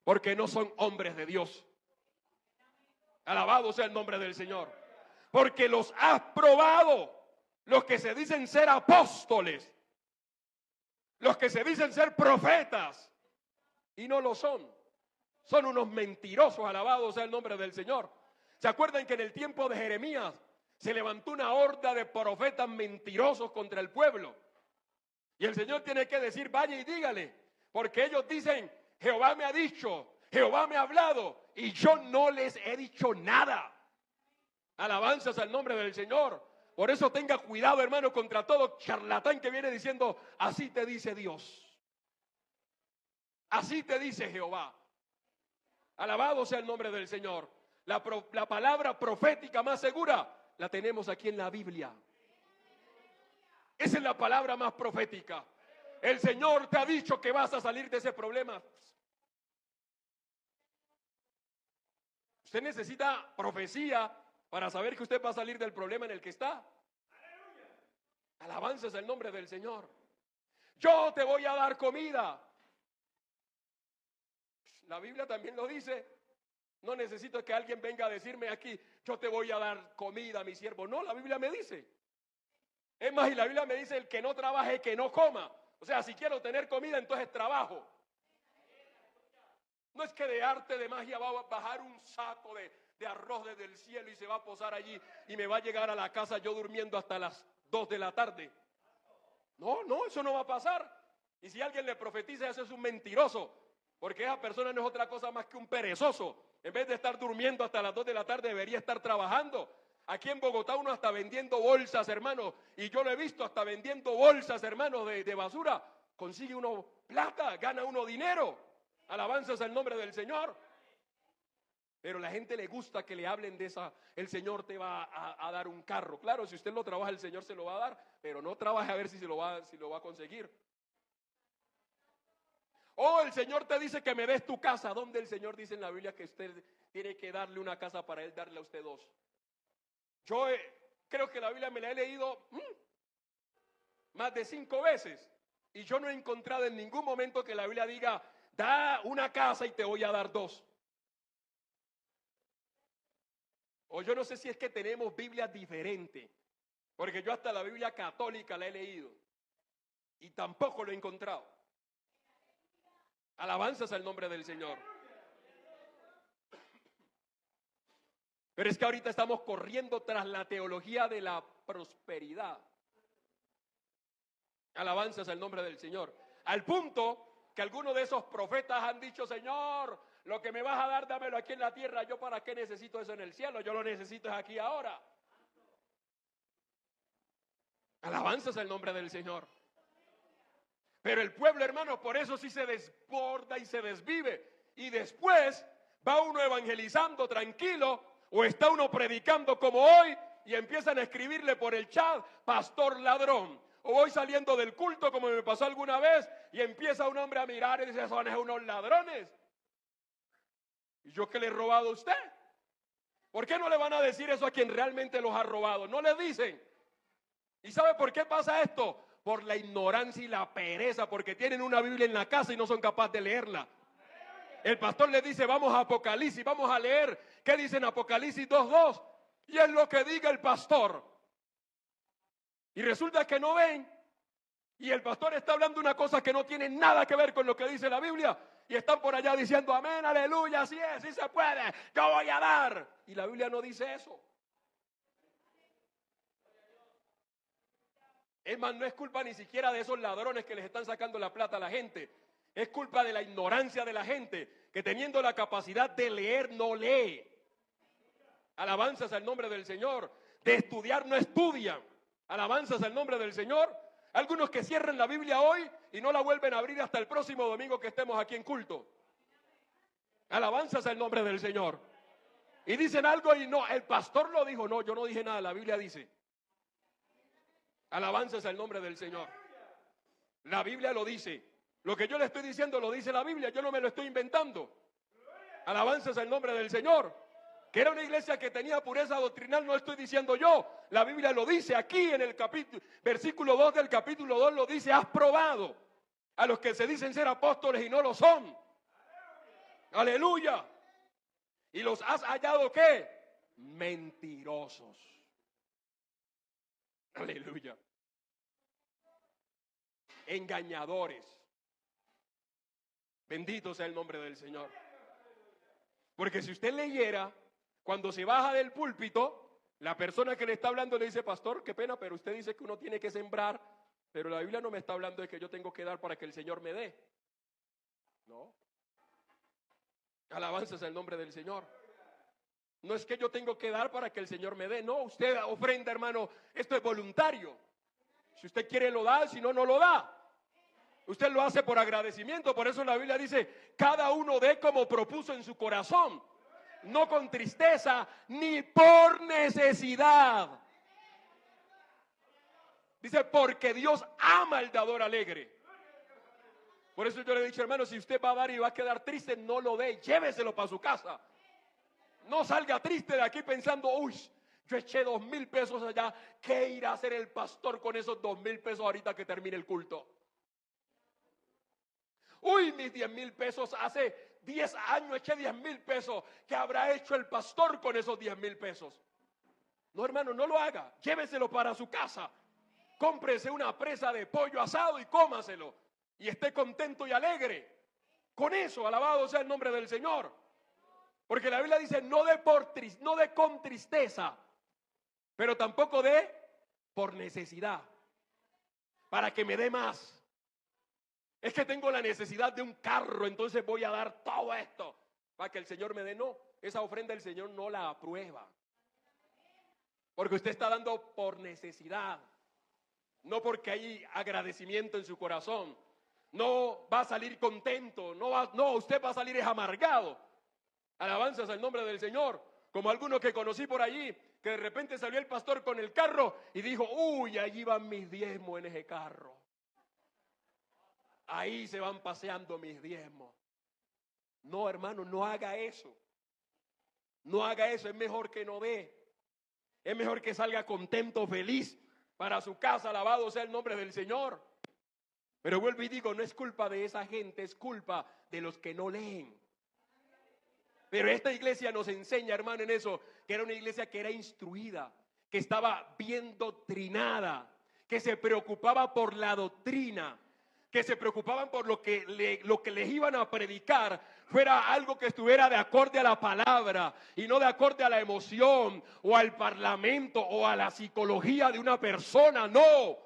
porque no son hombres de Dios. Alabado sea el nombre del Señor. Porque los has probado, los que se dicen ser apóstoles, los que se dicen ser profetas, y no lo son. Son unos mentirosos, alabado sea el nombre del Señor. ¿Se acuerdan que en el tiempo de Jeremías se levantó una horda de profetas mentirosos contra el pueblo? Y el Señor tiene que decir, vaya y dígale, porque ellos dicen, Jehová me ha dicho, Jehová me ha hablado, y yo no les he dicho nada. Alabanzas al nombre del Señor. Por eso tenga cuidado, hermano, contra todo charlatán que viene diciendo, así te dice Dios. Así te dice Jehová. Alabado sea el nombre del Señor. La palabra profética más segura la tenemos aquí en la Biblia. Esa es la palabra más profética. El Señor te ha dicho que vas a salir de ese problema. Usted necesita profecía para saber que usted va a salir del problema en el que está. Alabanzas al nombre del Señor. Yo te voy a dar comida. La Biblia también lo dice. No necesito que alguien venga a decirme aquí, yo te voy a dar comida, mi siervo. No, la Biblia me dice. Es más, y la Biblia me dice, el que no trabaje, que no coma. O sea, si quiero tener comida, entonces trabajo. No es que de arte de magia va a bajar un saco de arroz desde el cielo y se va a posar allí y me va a llegar a la casa yo durmiendo hasta las 2 de la tarde. No, eso no va a pasar. Y si alguien le profetiza, eso es un mentiroso. Porque esa persona no es otra cosa más que un perezoso. En vez de estar durmiendo hasta las 2 de la tarde, debería estar trabajando. Aquí en Bogotá uno está vendiendo bolsas, hermano. Y yo lo he visto hasta vendiendo bolsas, hermano, de basura. Consigue uno plata, gana uno dinero. Alabanzas al nombre del Señor. Pero a la gente le gusta que le hablen de esa, el Señor te va a dar un carro. Claro, si usted lo trabaja, el Señor se lo va a dar, pero no trabaje a ver si lo va a conseguir. O el Señor te dice que me des tu casa. ¿Dónde el Señor dice en la Biblia que usted tiene que darle una casa para Él darle a usted 2? Yo creo que la Biblia me la he leído más de 5 veces. Y yo no he encontrado en ningún momento que la Biblia diga, da una casa y te voy a dar 2. O yo no sé si es que tenemos Biblias diferentes. Porque yo hasta la Biblia católica la he leído. Y tampoco lo he encontrado. Alabanzas al nombre del Señor. Pero es que ahorita estamos corriendo tras la teología de la prosperidad. Alabanzas al nombre del Señor. Al punto que algunos de esos profetas han dicho, Señor, lo que me vas a dar, dámelo aquí en la tierra. ¿Yo para qué necesito eso en el cielo? Yo lo necesito es aquí ahora. Alabanzas al nombre del Señor. Pero el pueblo, hermano, por eso sí se desborda y se desvive. Y después va uno evangelizando tranquilo, o está uno predicando como hoy, y empiezan a escribirle por el chat, pastor ladrón. O voy saliendo del culto como me pasó alguna vez, y empieza un hombre a mirar y dice, son unos ladrones. ¿Y yo qué le he robado a usted? ¿Por qué no le van a decir eso a quien realmente los ha robado? No le dicen. ¿Y sabe por qué pasa esto? Por la ignorancia y la pereza, porque tienen una Biblia en la casa y no son capaces de leerla. El pastor les dice, vamos a Apocalipsis, vamos a leer. ¿Qué dice en Apocalipsis 2:2? Y es lo que diga el pastor. Y resulta que no ven. Y el pastor está hablando una cosa que no tiene nada que ver con lo que dice la Biblia. Y están por allá diciendo, amén, aleluya, así es, sí se puede, yo voy a dar. Y la Biblia no dice eso. Es más, no es culpa ni siquiera de esos ladrones que les están sacando la plata a la gente. Es culpa de la ignorancia de la gente, que teniendo la capacidad de leer, no lee. Alabanzas al nombre del Señor. De estudiar, no estudian. Alabanzas al nombre del Señor. Algunos que cierran la Biblia hoy y no la vuelven a abrir hasta el próximo domingo que estemos aquí en culto. Alabanzas al nombre del Señor. Y dicen algo y no, el pastor lo dijo. No, yo no dije nada, la Biblia dice. Alabanzas al nombre del Señor. La Biblia lo dice. Lo que yo le estoy diciendo lo dice la Biblia, yo no me lo estoy inventando. Alabanzas al nombre del Señor. Que era una iglesia que tenía pureza doctrinal, no estoy diciendo yo. La Biblia lo dice aquí en el versículo 2 del capítulo 2 lo dice, has probado a los que se dicen ser apóstoles y no lo son. Aleluya. Y los has hallado, ¿qué? Mentirosos. Aleluya. Engañadores. Bendito sea el nombre del Señor. Porque si usted leyera, cuando se baja del púlpito, la persona que le está hablando le dice, pastor, qué pena, pero usted dice que uno tiene que sembrar, pero la Biblia no me está hablando de que yo tengo que dar para que el Señor me dé. No. Alabanzas al nombre del Señor. No es que yo tengo que dar para que el Señor me dé. No, usted ofrenda, hermano, esto es voluntario. Si usted quiere lo da, si no, no lo da. Usted lo hace por agradecimiento, por eso la Biblia dice, cada uno dé como propuso en su corazón. No con tristeza, ni por necesidad. Dice, porque Dios ama al dador alegre. Por eso yo le he dicho, hermano, si usted va a dar y va a quedar triste, no lo dé, lléveselo para su casa. No salga triste de aquí pensando, uy, yo eché 2,000 pesos allá, ¿qué irá a hacer el pastor con esos 2,000 pesos ahorita que termine el culto? Uy, mis 10,000 pesos, hace 10 años eché 10,000 pesos. ¿Qué habrá hecho el pastor con esos 10,000 pesos? No, hermano, no lo haga. Lléveselo para su casa. Cómprese una presa de pollo asado y cómaselo. Y esté contento y alegre. Con eso, alabado sea el nombre del Señor. Porque la Biblia dice, no de con tristeza, pero tampoco de por necesidad. Para que me dé más. Es que tengo la necesidad de un carro, entonces voy a dar todo esto para que el Señor me dé. No, esa ofrenda el Señor no la aprueba. Porque usted está dando por necesidad, no porque hay agradecimiento en su corazón. No va a salir contento, no, usted va a salir es amargado. Alabanzas al nombre del Señor. Como algunos que conocí por allí, que de repente salió el pastor con el carro y dijo, uy, allí van mis diezmos en ese carro. Ahí se van paseando mis diezmos. No, hermano, no haga eso. No haga eso, es mejor que no dé. Es mejor que salga contento, feliz para su casa, alabado sea el nombre del Señor. Pero vuelvo y digo, no es culpa de esa gente, es culpa de los que no leen. Pero esta iglesia nos enseña, hermano, en eso, que era una iglesia que era instruida, que estaba bien doctrinada, que se preocupaba por la doctrina, que se preocupaban por lo que les iban a predicar fuera algo que estuviera de acorde a la palabra y no de acorde a la emoción o al parlamento o a la psicología de una persona. No,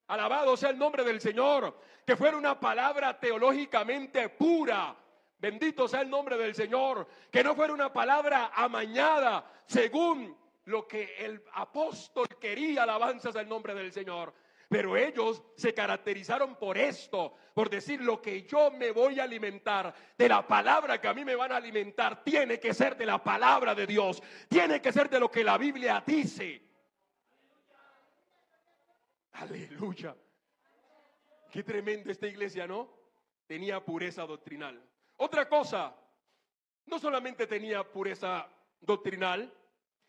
alabado sea el nombre del Señor, que fuera una palabra teológicamente pura. Bendito sea el nombre del Señor, que no fuera una palabra amañada según lo que el apóstol quería. Alabanzas al nombre del Señor. Pero ellos se caracterizaron por esto, por decir lo que yo me voy a alimentar, de la palabra que a mí me van a alimentar, tiene que ser de la palabra de Dios, tiene que ser de lo que la Biblia dice. Aleluya. Qué tremendo esta iglesia, ¿no? Tenía pureza doctrinal. Otra cosa, no solamente tenía pureza doctrinal,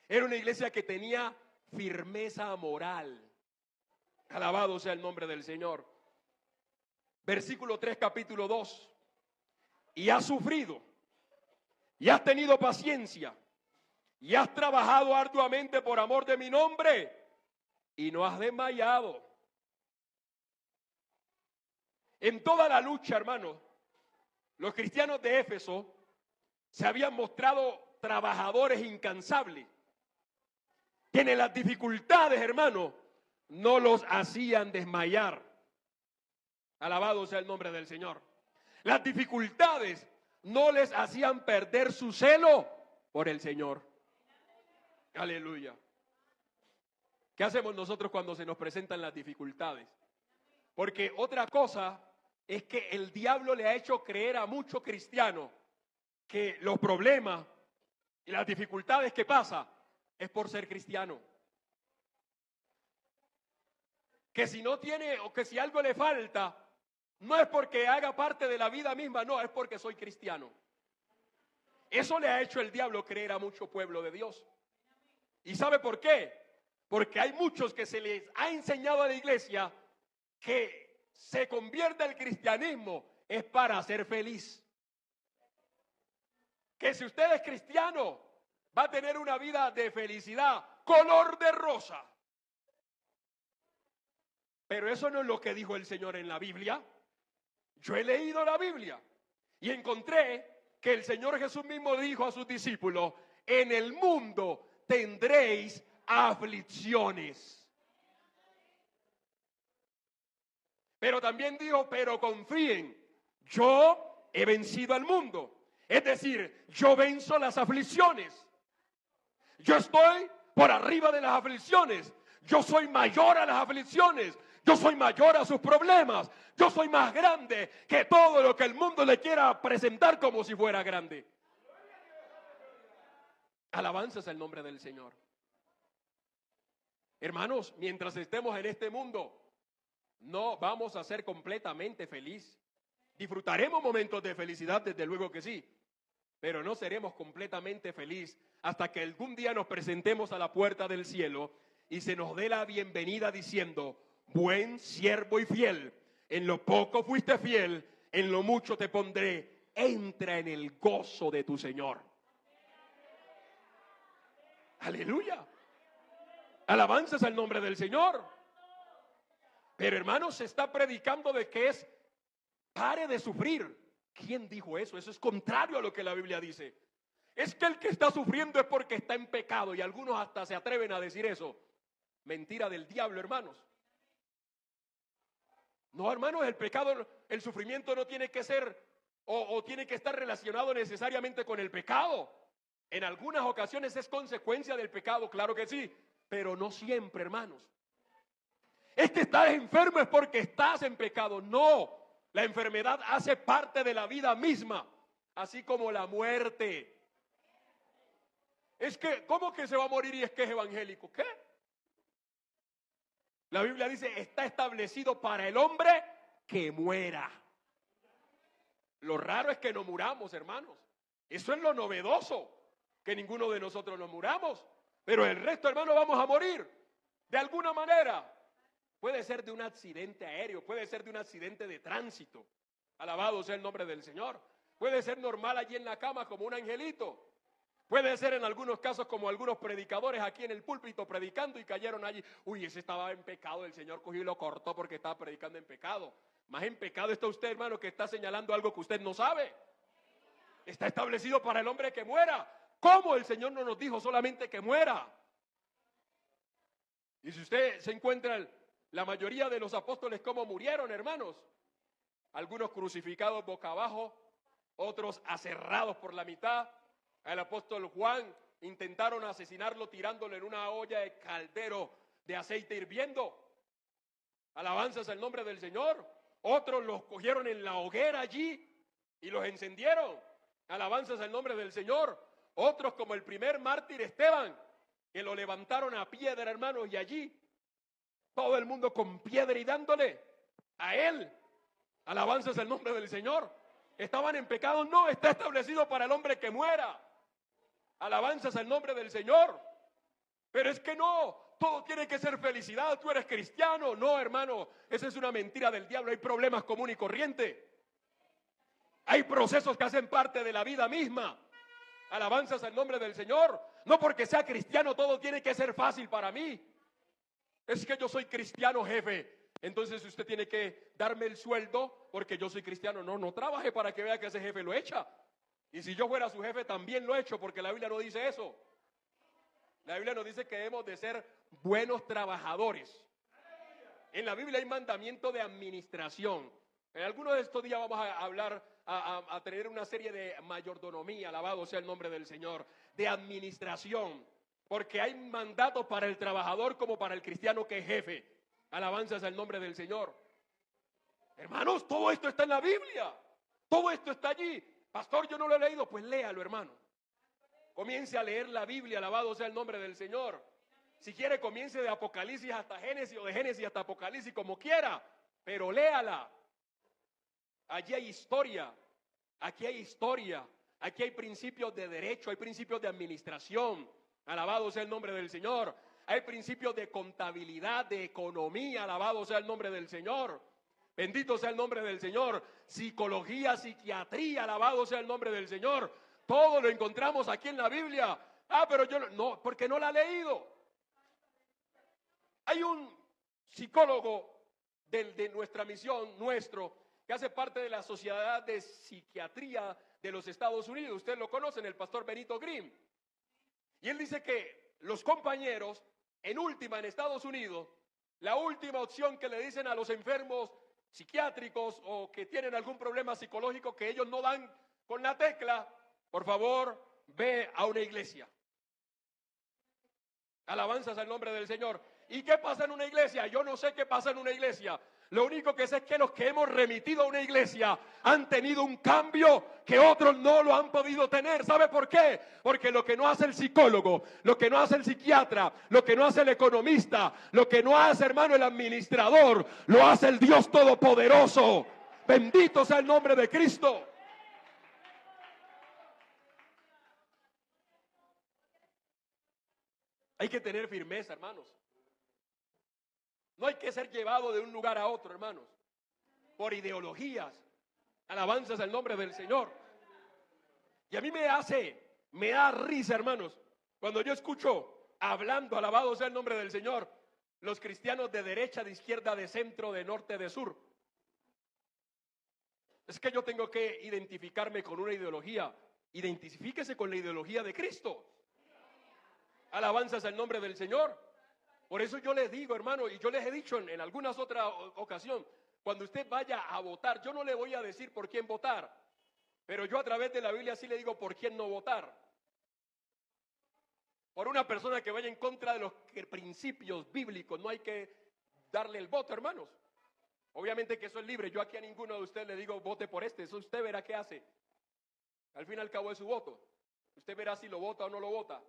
era una iglesia que tenía firmeza moral. Alabado sea el nombre del Señor. Versículo 3, capítulo 2. Y has sufrido, y has tenido paciencia, y has trabajado arduamente por amor de mi nombre y no has desmayado. En toda la lucha, hermanos, los cristianos de Éfeso se habían mostrado trabajadores incansables, que en las dificultades, hermanos, no los hacían desmayar. Alabado sea el nombre del Señor. Las dificultades no les hacían perder su celo por el Señor. Aleluya. ¿Qué hacemos nosotros cuando se nos presentan las dificultades? Porque otra cosa es que el diablo le ha hecho creer a muchos cristianos que los problemas y las dificultades que pasa es por ser cristiano. Que si no tiene o que si algo le falta, no es porque haga parte de la vida misma, no, es porque soy cristiano. Eso le ha hecho el diablo creer a mucho pueblo de Dios. ¿Y sabe por qué? Porque hay muchos que se les ha enseñado a la iglesia que se convierte el cristianismo es para ser feliz. Que si usted es cristiano, va a tener una vida de felicidad, color de rosa. Pero eso no es lo que dijo el Señor en la Biblia. Yo he leído la Biblia y encontré que el Señor Jesús mismo dijo a sus discípulos: en el mundo tendréis aflicciones. Pero también dijo: pero confíen, yo he vencido al mundo. Es decir, yo venzo las aflicciones. Yo estoy por arriba de las aflicciones. Yo soy mayor a las aflicciones. Yo soy mayor a sus problemas. Yo soy más grande que todo lo que el mundo le quiera presentar como si fuera grande. Alabanzas al nombre del Señor. Hermanos, mientras estemos en este mundo, no vamos a ser completamente felices. Disfrutaremos momentos de felicidad, desde luego que sí, pero no seremos completamente felices hasta que algún día nos presentemos a la puerta del cielo y se nos dé la bienvenida diciendo: buen siervo y fiel, en lo poco fuiste fiel, en lo mucho te pondré, entra en el gozo de tu Señor. Aleluya. Alabanzas al nombre del Señor. Pero hermanos, se está predicando de que es pare de sufrir. ¿Quién dijo eso? Eso es contrario a lo que la Biblia dice. Es que el que está sufriendo es porque está en pecado, y algunos hasta se atreven a decir eso. Mentira del diablo, hermanos. No, hermanos, el pecado, el sufrimiento no tiene que ser o tiene que estar relacionado necesariamente con el pecado. En algunas ocasiones es consecuencia del pecado, claro que sí, pero no siempre, hermanos. Es que estás enfermo es porque estás en pecado. No, la enfermedad hace parte de la vida misma, así como la muerte. Es que, ¿cómo que se va a morir y es que es evangélico? ¿Qué? La Biblia dice: está establecido para el hombre que muera. Lo raro es que no muramos, hermanos. Eso es lo novedoso, que ninguno de nosotros nos muramos. Pero el resto, hermanos, vamos a morir de alguna manera. Puede ser de un accidente aéreo, puede ser de un accidente de tránsito. Alabado sea el nombre del Señor. Puede ser normal allí en la cama como un angelito. Puede ser en algunos casos como algunos predicadores aquí en el púlpito predicando y cayeron allí. Uy, ese estaba en pecado, el Señor cogió y lo cortó porque estaba predicando en pecado. Más en pecado está usted, hermano, que está señalando algo que usted no sabe. Está establecido para el hombre que muera. ¿Cómo? El Señor no nos dijo solamente que muera. Y si usted se encuentra la mayoría de los apóstoles cómo murieron, hermanos. Algunos crucificados boca abajo, otros aserrados por la mitad. Al apóstol Juan intentaron asesinarlo tirándolo en una olla de caldero de aceite hirviendo. Alabanzas al nombre del Señor. Otros los cogieron en la hoguera allí y los encendieron. Alabanzas al nombre del Señor. Otros, como el primer mártir Esteban, que lo levantaron a piedra, hermanos, y allí todo el mundo con piedra y dándole a él. Alabanzas al nombre del Señor. Estaban en pecado. No, está establecido para el hombre que muera. Alabanzas al nombre del Señor. Pero es que no, todo tiene que ser felicidad. Tú eres cristiano. No, hermano, esa es una mentira del diablo. Hay problemas común y corriente. Hay procesos que hacen parte de la vida misma. Alabanzas al nombre del Señor. No porque sea cristiano todo tiene que ser fácil para mí. Es que yo soy cristiano, jefe. Entonces usted tiene que darme el sueldo porque yo soy cristiano. No, no trabaje para que vea que ese jefe lo echa. Y si yo fuera su jefe también lo echo, porque la Biblia no dice eso. La Biblia nos dice que debemos de ser buenos trabajadores. En la Biblia hay mandamiento de administración. En algunos de estos días vamos a hablar, a tener una serie de mayordomía, alabado sea el nombre del Señor, de administración. Porque hay mandatos para el trabajador como para el cristiano que es jefe. Alabanzas al nombre del Señor. Hermanos, todo esto está en la Biblia. Todo esto está allí. Pastor, yo no lo he leído. Pues léalo, hermano. Comience a leer la Biblia, alabado sea el nombre del Señor. Si quiere, comience de Apocalipsis hasta Génesis o de Génesis hasta Apocalipsis, como quiera. Pero léala. Allí hay historia. Aquí hay historia. Aquí hay principios de derecho, hay principios de administración. Alabado sea el nombre del Señor. Hay principios de contabilidad, de economía. Alabado sea el nombre del Señor. Bendito sea el nombre del Señor. Psicología, psiquiatría. Alabado sea el nombre del Señor. Todo lo encontramos aquí en la Biblia. Pero yo no, porque no la he leído. Hay un psicólogo de nuestra misión, que hace parte de la Sociedad de Psiquiatría de los Estados Unidos. Ustedes lo conocen, el pastor Benito Green. Y él dice que los compañeros, en Estados Unidos, la última opción que le dicen a los enfermos psiquiátricos o que tienen algún problema psicológico que ellos no dan con la tecla, por favor, ve a una iglesia. Alabanzas al nombre del Señor. ¿Y qué pasa en una iglesia? Yo no sé qué pasa en una iglesia. Lo único que sé es que los que hemos remitido a una iglesia han tenido un cambio que otros no lo han podido tener. ¿Sabe por qué? Porque lo que no hace el psicólogo, lo que no hace el psiquiatra, lo que no hace el economista, lo que no hace, hermano, el administrador, lo hace el Dios Todopoderoso. Bendito sea el nombre de Cristo. Hay que tener firmeza, hermanos. No hay que ser llevado de un lugar a otro, hermanos, por ideologías. Alabanzas al nombre del Señor. Y a mí me da risa, hermanos, cuando yo escucho hablando, alabado sea el nombre del Señor, los cristianos de derecha, de izquierda, de centro, de norte, de sur. Es que yo tengo que identificarme con una ideología. Identifíquese con la ideología de Cristo. Alabanzas al nombre del Señor. Por eso yo les digo, hermano, y yo les he dicho en algunas otras ocasiones, cuando usted vaya a votar, yo no le voy a decir por quién votar, pero yo a través de la Biblia sí le digo por quién no votar. Por una persona que vaya en contra de los principios bíblicos, no hay que darle el voto, hermanos. Obviamente que eso es libre. Yo aquí a ninguno de ustedes le digo vote por este, eso usted verá qué hace. Al fin y al cabo es su voto. Usted verá si lo vota o no lo vota.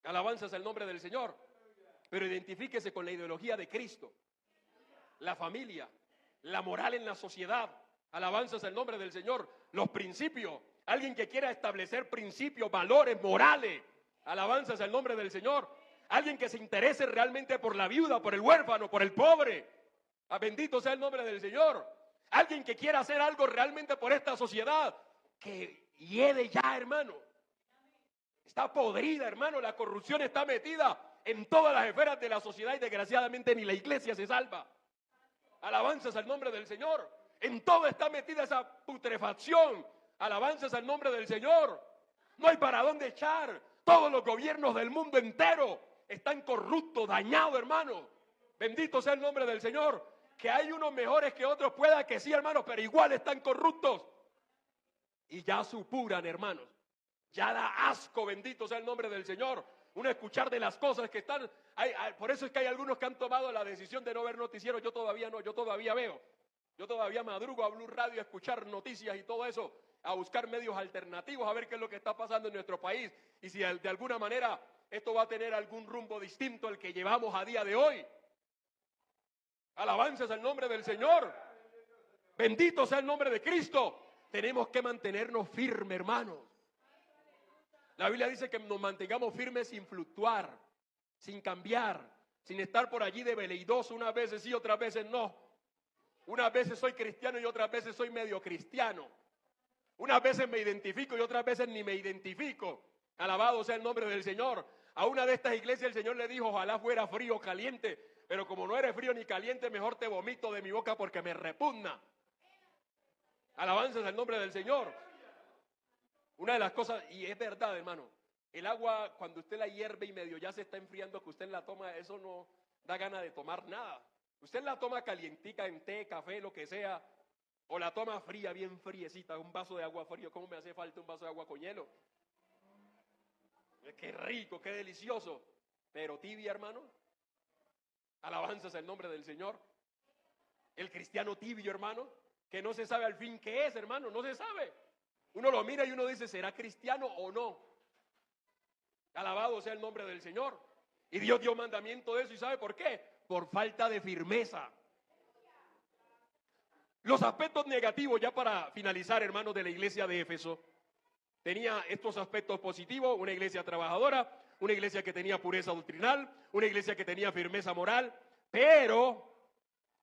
Alabanzas al nombre del Señor. Pero identifíquese con la ideología de Cristo, la familia, la moral en la sociedad. Alabanzas al nombre del Señor, los principios. Alguien que quiera establecer principios, valores, morales. Alabanzas al nombre del Señor. Alguien que se interese realmente por la viuda, por el huérfano, por el pobre. Bendito sea el nombre del Señor. Alguien que quiera hacer algo realmente por esta sociedad. Que hiede ya, hermano. Está podrida, hermano. La corrupción está metida en todas las esferas de la sociedad y desgraciadamente ni la iglesia se salva. Alabanzas al nombre del Señor. En todo está metida esa putrefacción. Alabanzas al nombre del Señor. No hay para dónde echar. Todos los gobiernos del mundo entero están corruptos, dañados, hermano. Bendito sea el nombre del Señor. Que hay unos mejores que otros, pueda que sí, hermanos, pero igual están corruptos. Y ya supuran, hermanos. Ya da asco, bendito sea el nombre del Señor. Uno escuchar de las cosas que están. Por eso es que hay algunos que han tomado la decisión de no ver noticieros. Yo todavía no, yo todavía veo. Yo todavía madrugo a Blue Radio a escuchar noticias y todo eso, a buscar medios alternativos, a ver qué es lo que está pasando en nuestro país. Y si de alguna manera esto va a tener algún rumbo distinto al que llevamos a día de hoy. Alabanzas al nombre del Señor. Bendito sea el nombre de Cristo. Tenemos que mantenernos firmes, hermanos. La Biblia dice que nos mantengamos firmes sin fluctuar, sin cambiar, sin estar por allí de veleidoso, unas veces sí, otras veces no. Unas veces soy cristiano y otras veces soy medio cristiano. Unas veces me identifico y otras veces ni me identifico. Alabado sea el nombre del Señor. A una de estas iglesias el Señor le dijo, ojalá fuera frío o caliente, pero como no eres frío ni caliente, mejor te vomito de mi boca porque me repugna. Alabanzas al nombre del Señor. Una de las cosas, y es verdad, hermano, el agua cuando usted la hierve y medio ya se está enfriando, que usted la toma, eso no da ganas de tomar nada. Usted la toma calientica en té, café, lo que sea, o la toma fría, bien friecita, un vaso de agua frío. ¿Cómo me hace falta un vaso de agua con hielo? Qué rico, qué delicioso, pero tibia, hermano. Alabanzas al nombre del Señor. El cristiano tibio, hermano, que no se sabe al fin qué es, hermano, no se sabe. Uno lo mira y uno dice, ¿será cristiano o no? Alabado sea el nombre del Señor. Y Dios dio mandamiento de eso, ¿y sabe por qué? Por falta de firmeza. Los aspectos negativos, ya para finalizar, hermanos, de la iglesia de Éfeso, tenía estos aspectos positivos: una iglesia trabajadora, una iglesia que tenía pureza doctrinal, una iglesia que tenía firmeza moral, pero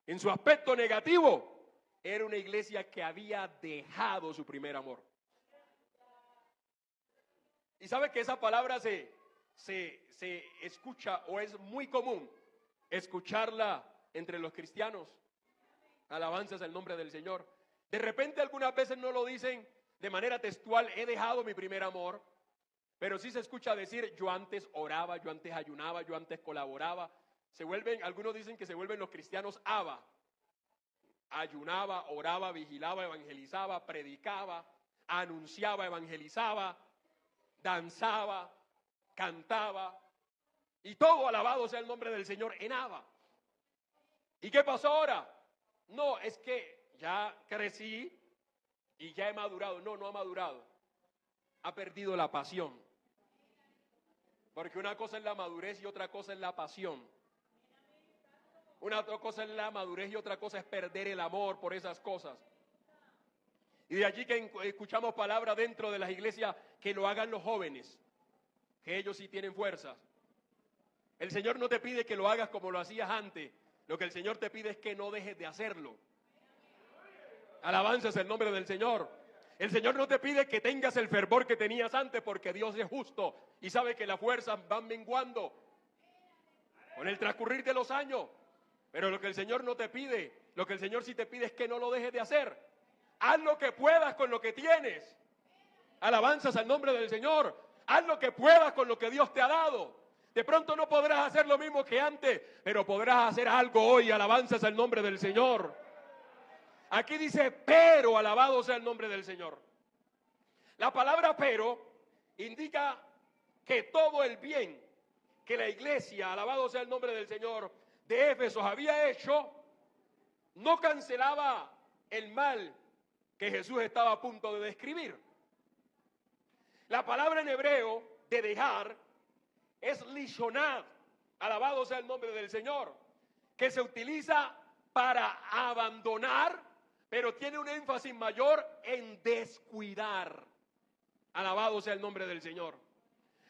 en su aspecto negativo era una iglesia que había dejado su primer amor. Y sabe que esa palabra se escucha, o es muy común escucharla entre los cristianos. Alabanzas al nombre del Señor. De repente algunas veces no lo dicen de manera textual, he dejado mi primer amor, pero sí se escucha decir, yo antes oraba, yo antes ayunaba, yo antes colaboraba. Algunos dicen que se vuelven los cristianos Abba. Ayunaba, oraba, vigilaba, evangelizaba, predicaba, anunciaba, evangelizaba, danzaba, cantaba, y todo alabado sea el nombre del Señor en Abba. ¿Y qué pasó ahora? No, es que ya crecí y ya he madurado. No, no ha madurado. Ha perdido la pasión. Porque una cosa es la madurez y otra cosa es la pasión. Una cosa es la madurez y otra cosa es perder el amor por esas cosas. Y de allí que escuchamos palabras dentro de las iglesias, que lo hagan los jóvenes, que ellos sí tienen fuerzas. El Señor no te pide que lo hagas como lo hacías antes. Lo que el Señor te pide es que no dejes de hacerlo. Alabanzas el nombre del Señor. El Señor no te pide que tengas el fervor que tenías antes, porque Dios es justo y sabe que las fuerzas van menguando con el transcurrir de los años. Pero lo que el Señor no te pide, lo que el Señor sí te pide es que no lo dejes de hacer. Haz lo que puedas con lo que tienes. Alabanzas al nombre del Señor. Haz lo que puedas con lo que Dios te ha dado. De pronto no podrás hacer lo mismo que antes, pero podrás hacer algo hoy. Alabanzas al nombre del Señor. Aquí dice, pero, alabado sea el nombre del Señor. La palabra pero indica que todo el bien que la iglesia, alabado sea el nombre del Señor, de Éfesos había hecho, no cancelaba el mal que Jesús estaba a punto de describir. La palabra en hebreo de dejar es lishonad, alabado sea el nombre del Señor, que se utiliza para abandonar, pero tiene un énfasis mayor en descuidar. Alabado sea el nombre del Señor.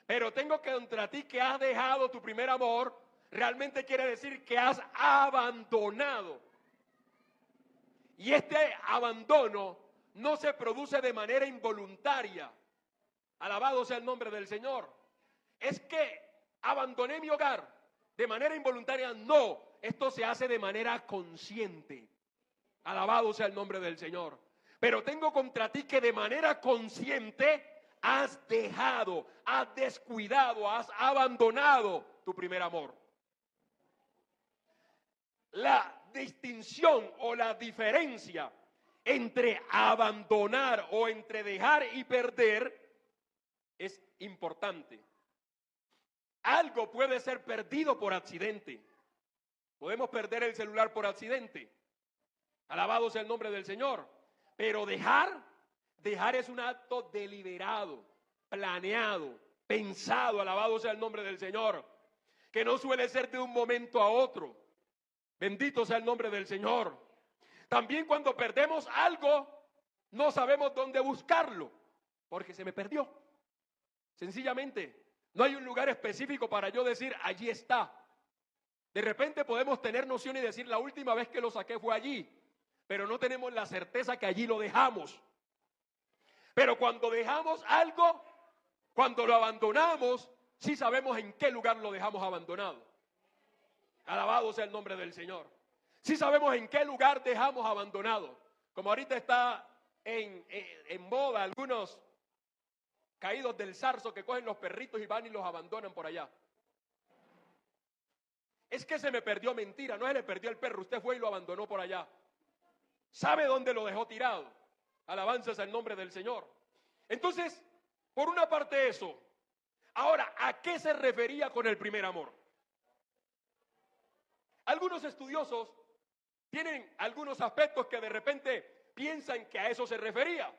Pero tengo que contra ti que has dejado tu primer amor, realmente quiere decir que has abandonado. Y este abandono no se produce de manera involuntaria. Alabado sea el nombre del Señor. Es que abandoné mi hogar de manera involuntaria. No, esto se hace de manera consciente. Alabado sea el nombre del Señor. Pero tengo contra ti que de manera consciente has dejado, has descuidado, has abandonado tu primer amor. La distinción o la diferencia entre abandonar o entre dejar y perder es importante. Algo puede ser perdido por accidente. Podemos perder el celular por accidente. Alabado sea el nombre del Señor. Pero dejar es un acto deliberado, planeado, pensado. Alabado sea el nombre del Señor. Que no suele ser de un momento a otro. Bendito sea el nombre del Señor. También cuando perdemos algo, no sabemos dónde buscarlo, porque se me perdió. Sencillamente, no hay un lugar específico para yo decir, allí está. De repente podemos tener noción y decir, la última vez que lo saqué fue allí, pero no tenemos la certeza que allí lo dejamos. Pero cuando dejamos algo, Cuando lo abandonamos, sí sabemos en qué lugar lo dejamos abandonado. Alabado sea el nombre del Señor. Sí sabemos en qué lugar dejamos abandonado. Como ahorita está en moda algunos caídos del zarzo que cogen los perritos y van y los abandonan por allá. Es que se me perdió, mentira, no se le perdió el perro, usted fue y lo abandonó por allá. ¿Sabe dónde lo dejó tirado? Alabanzas al nombre del Señor. Entonces, por una parte eso. Ahora, ¿a qué se refería con el primer amor? Algunos estudiosos tienen algunos aspectos que de repente piensan que a eso se refería.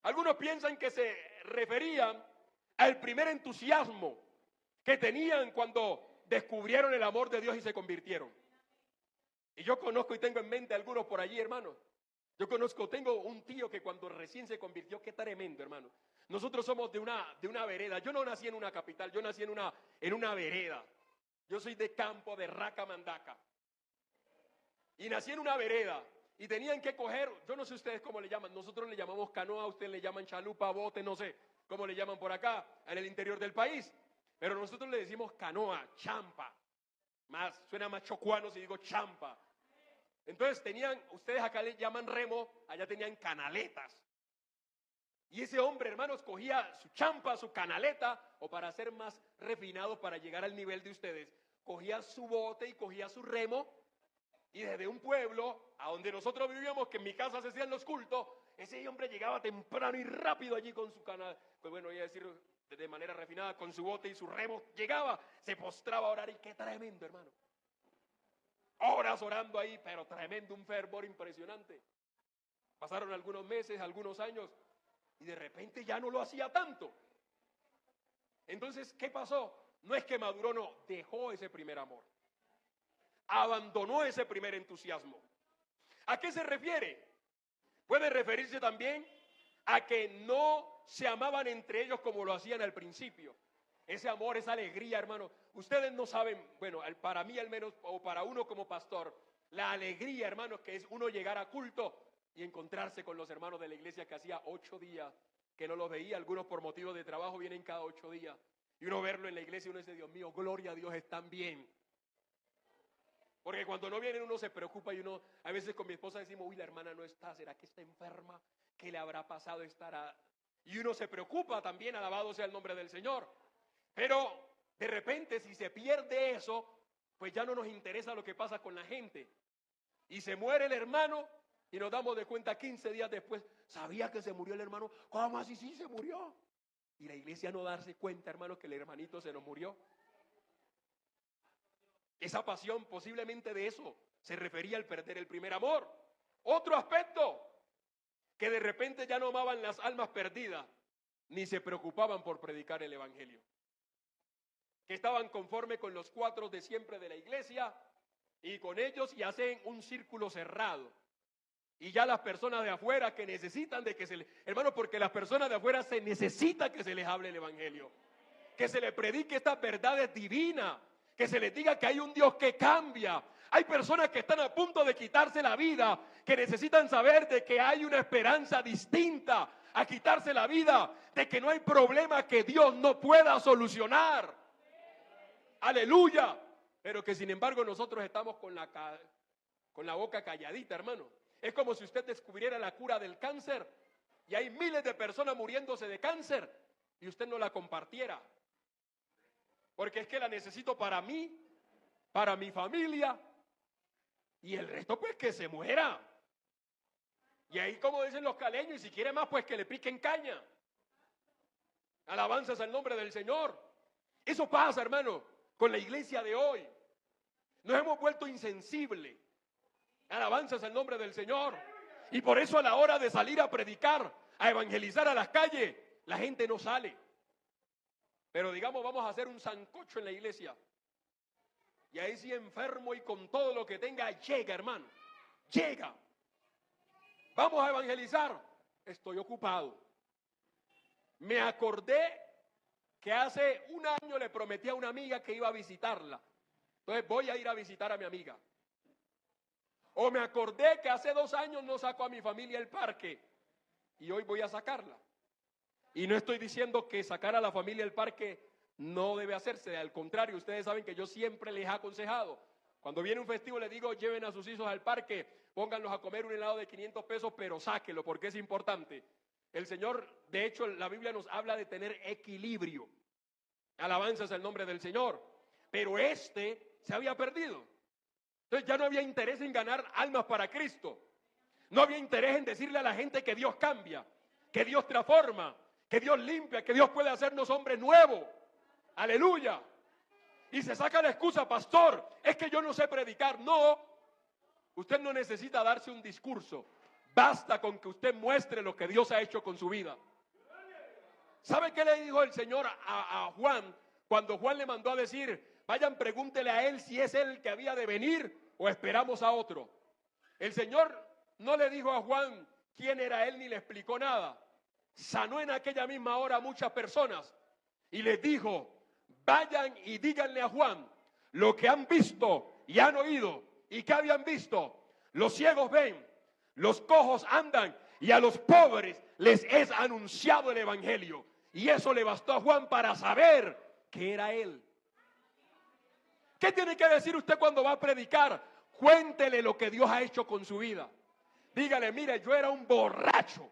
Algunos piensan que se refería al primer entusiasmo que tenían cuando descubrieron el amor de Dios y se convirtieron. Y yo conozco y tengo en mente algunos por allí, hermano. Tengo un tío que cuando recién se convirtió, qué tremendo, hermano. Nosotros somos de una vereda. Yo no nací en una capital, yo nací en una vereda. Yo soy de campo, de Raca Mandaca. Y nací en una vereda. Y tenían que coger, yo no sé ustedes cómo le llaman, nosotros le llamamos canoa, ustedes le llaman chalupa, bote, no sé cómo le llaman por acá, en el interior del país. Pero nosotros le decimos canoa, champa. Suena más chocuano si digo champa. Entonces ustedes acá le llaman remo, allá tenían canaletas. Y ese hombre, hermanos, cogía su champa, su canaleta, o para ser más refinados, para llegar al nivel de ustedes, cogía su bote y cogía su remo, y desde un pueblo a donde nosotros vivíamos, que en mi casa se hacían los cultos, ese hombre llegaba temprano y rápido allí con su canal, pues bueno, iba a decir de manera refinada, con su bote y su remo, llegaba, se postraba a orar, y qué tremendo, hermano. Horas orando ahí, pero tremendo, un fervor impresionante. Pasaron algunos meses, algunos años, y de repente ya no lo hacía tanto. Entonces, ¿qué pasó? No es que maduró, no, dejó ese primer amor. Abandonó ese primer entusiasmo. ¿A qué se refiere? Puede referirse también a que no se amaban entre ellos como lo hacían al principio. Ese amor, esa alegría, hermano. Ustedes no saben, bueno, para mí al menos, o para uno como pastor, la alegría, hermanos, que es uno llegar a culto y encontrarse con los hermanos de la iglesia que hacía 8 días que no los veía. Algunos por motivo de trabajo vienen cada 8 días. Y uno verlo en la iglesia y uno dice, Dios mío, gloria a Dios, están bien. Porque cuando no vienen uno se preocupa y uno, a veces con mi esposa decimos, uy, la hermana no está, ¿será que está enferma? ¿Qué le habrá pasado? Estará. Y uno se preocupa también, alabado sea el nombre del Señor. Pero de repente si se pierde eso, pues ya no nos interesa lo que pasa con la gente. Y se muere el hermano y nos damos de cuenta 15 días después, ¿sabía que se murió el hermano? ¿Cómo así? Sí, se murió. Y la iglesia no darse cuenta, hermano, que el hermanito se nos murió. Esa pasión, posiblemente de eso se refería al perder el primer amor. Otro aspecto, que de repente ya no amaban las almas perdidas, ni se preocupaban por predicar el evangelio. Que estaban conforme con los 4 de siempre de la iglesia y con ellos y hacen un círculo cerrado. Y ya las personas de afuera que necesitan de que se les... Hermano, porque las personas de afuera se necesita que se les hable el evangelio. Que se les predique estas verdades divinas. Que se les diga que hay un Dios que cambia. Hay personas que están a punto de quitarse la vida, que necesitan saber de que hay una esperanza distinta a quitarse la vida, de que no hay problema que Dios no pueda solucionar. Aleluya. Pero que sin embargo nosotros estamos con la boca calladita, hermano. Es como si usted descubriera la cura del cáncer y hay miles de personas muriéndose de cáncer y usted no la compartiera. Porque es que la necesito para mí, para mi familia, y el resto pues que se muera. Y ahí, como dicen los caleños, y si quiere más pues que le piquen caña. Alabanzas al nombre del Señor. Eso pasa, hermano, con la iglesia de hoy. Nos hemos vuelto insensibles. Alabanzas al nombre del Señor. Y por eso a la hora de salir a predicar, a evangelizar a las calles, la gente no sale. Pero digamos, vamos a hacer un sancocho en la iglesia. Y ahí sí, enfermo y con todo lo que tenga, llega, hermano. Llega. Vamos a evangelizar. Estoy ocupado. Me acordé que hace un año le prometí a una amiga que iba a visitarla. Entonces voy a ir a visitar a mi amiga. O me acordé que hace 2 años no saco a mi familia al parque y hoy voy a sacarla. Y no estoy diciendo que sacar a la familia del parque no debe hacerse, al contrario, ustedes saben que yo siempre les he aconsejado. Cuando viene un festivo les digo, lleven a sus hijos al parque, pónganlos a comer un helado de 500 pesos, pero sáquenlo porque es importante. El Señor, de hecho, la Biblia nos habla de tener equilibrio. Alabanzas al nombre del Señor. Pero se había perdido. Entonces ya no había interés en ganar almas para Cristo. No había interés en decirle a la gente que Dios cambia, que Dios transforma, que Dios limpia, que Dios puede hacernos hombres nuevos. Aleluya. Y se saca la excusa, pastor, es que yo no sé predicar. No, usted no necesita darse un discurso. Basta con que usted muestre lo que Dios ha hecho con su vida. ¿Sabe qué le dijo el Señor a Juan? Cuando Juan le mandó a decir, vayan, pregúntele a él si es él el que había de venir o esperamos a otro. El Señor no le dijo a Juan quién era él ni le explicó nada. Sanó en aquella misma hora a muchas personas y les dijo, vayan y díganle a Juan lo que han visto y han oído. ¿Y qué habían visto? Los ciegos ven, los cojos andan y a los pobres les es anunciado el evangelio. Y eso le bastó a Juan para saber que era él. ¿Qué tiene que decir usted cuando va a predicar? Cuéntele lo que Dios ha hecho con su vida. Dígale, mire, yo era un borracho,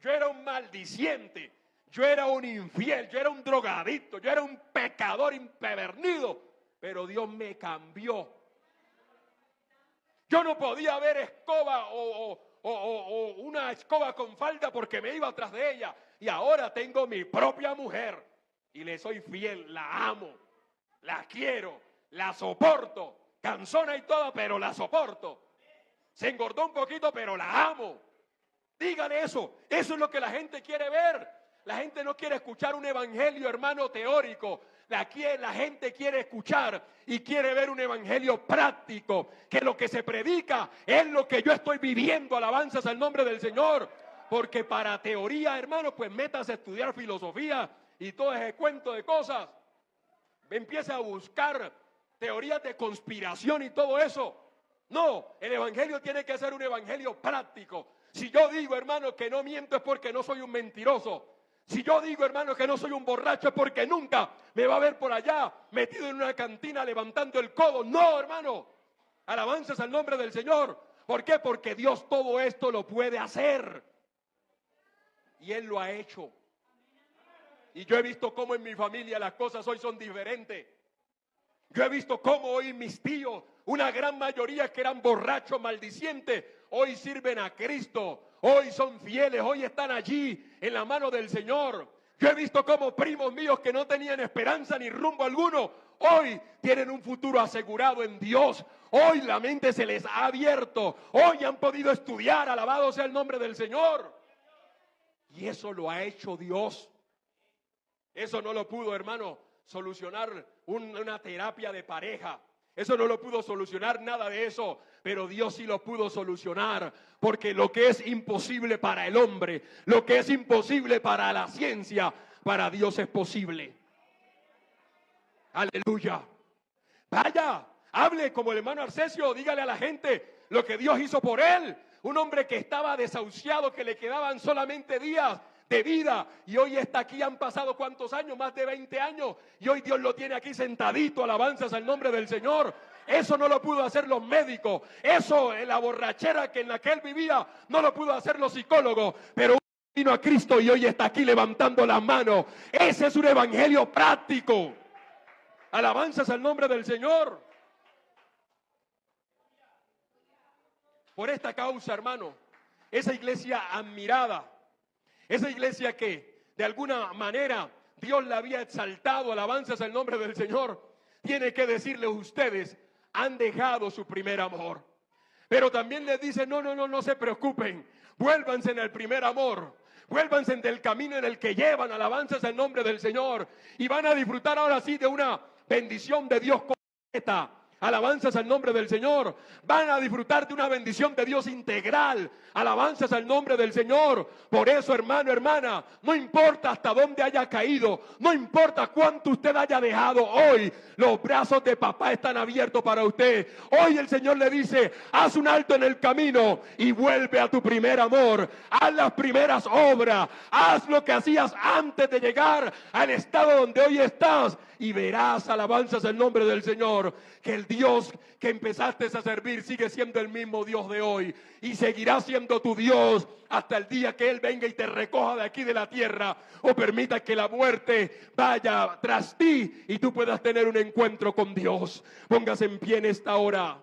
yo era un maldiciente, yo era un infiel, yo era un drogadicto, yo era un pecador impedernido, pero Dios me cambió. Yo no podía ver escoba o una escoba con falda porque me iba atrás de ella. Y ahora tengo mi propia mujer y le soy fiel, la amo, la quiero, la soporto. Cansona y toda, pero la soporto. Se engordó un poquito, pero la amo. Dígale eso. Eso es lo que la gente quiere ver. La gente no quiere escuchar un evangelio, hermano, teórico. La gente quiere escuchar y quiere ver un evangelio práctico. Que lo que se predica es lo que yo estoy viviendo. Alabanzas al nombre del Señor. Porque para teoría, hermano, pues métase a estudiar filosofía y todo ese cuento de cosas. Empieza a buscar teorías de conspiración y todo eso. No, el evangelio tiene que ser un evangelio práctico. Si yo digo, hermano, que no miento es porque no soy un mentiroso. Si yo digo, hermano, que no soy un borracho es porque nunca me va a ver por allá metido en una cantina levantando el codo. No, hermano. Alabanzas al nombre del Señor. ¿Por qué? Porque Dios todo esto lo puede hacer. Y Él lo ha hecho. Y yo he visto cómo en mi familia las cosas hoy son diferentes. Yo he visto cómo hoy mis tíos, una gran mayoría que eran borrachos, maldicientes, hoy sirven a Cristo, hoy son fieles, hoy están allí en la mano del Señor. Yo he visto cómo primos míos que no tenían esperanza ni rumbo alguno, hoy tienen un futuro asegurado en Dios. Hoy la mente se les ha abierto, hoy han podido estudiar, alabado sea el nombre del Señor. Y eso lo ha hecho Dios. Eso no lo pudo, hermano, solucionar una terapia de pareja. Eso no lo pudo solucionar nada de eso, pero Dios sí lo pudo solucionar, porque lo que es imposible para el hombre, lo que es imposible para la ciencia, para Dios es posible. Aleluya. Vaya, hable como el hermano Arcesio, dígale a la gente lo que Dios hizo por él. Un hombre que estaba desahuciado, que le quedaban solamente días de vida, y hoy está aquí. Han pasado ¿cuántos años? Más de 20 años, y hoy Dios lo tiene aquí sentadito. Alabanzas al nombre del Señor. Eso no lo pudo hacer los médicos, eso en la borrachera que en la que él vivía no lo pudo hacer los psicólogos, pero vino a Cristo y hoy está aquí levantando las manos. Ese es un evangelio práctico. Alabanzas al nombre del Señor. Por esta causa, hermano, esa iglesia admirada, esa iglesia que de alguna manera Dios la había exaltado, alabanzas al nombre del Señor, tiene que decirles: ustedes han dejado su primer amor. Pero también les dice: no se preocupen, vuélvanse en el primer amor, vuélvanse del camino en el que llevan, alabanzas al nombre del Señor, y van a disfrutar ahora sí de una bendición de Dios completa. Alabanzas al nombre del Señor. Van a disfrutar de una bendición de Dios integral. Alabanzas al nombre del Señor. Por eso, hermano, hermana, no importa hasta dónde haya caído, no importa cuánto usted haya dejado hoy, los brazos de papá están abiertos para usted. Hoy el Señor le dice, haz un alto en el camino y vuelve a tu primer amor. Haz las primeras obras. Haz lo que hacías antes de llegar al estado donde hoy estás. Y verás, alabanzas el nombre del Señor, que el Dios que empezaste a servir sigue siendo el mismo Dios de hoy y seguirá siendo tu Dios hasta el día que Él venga y te recoja de aquí de la tierra o permita que la muerte vaya tras ti y tú puedas tener un encuentro con Dios. Póngase en pie en esta hora.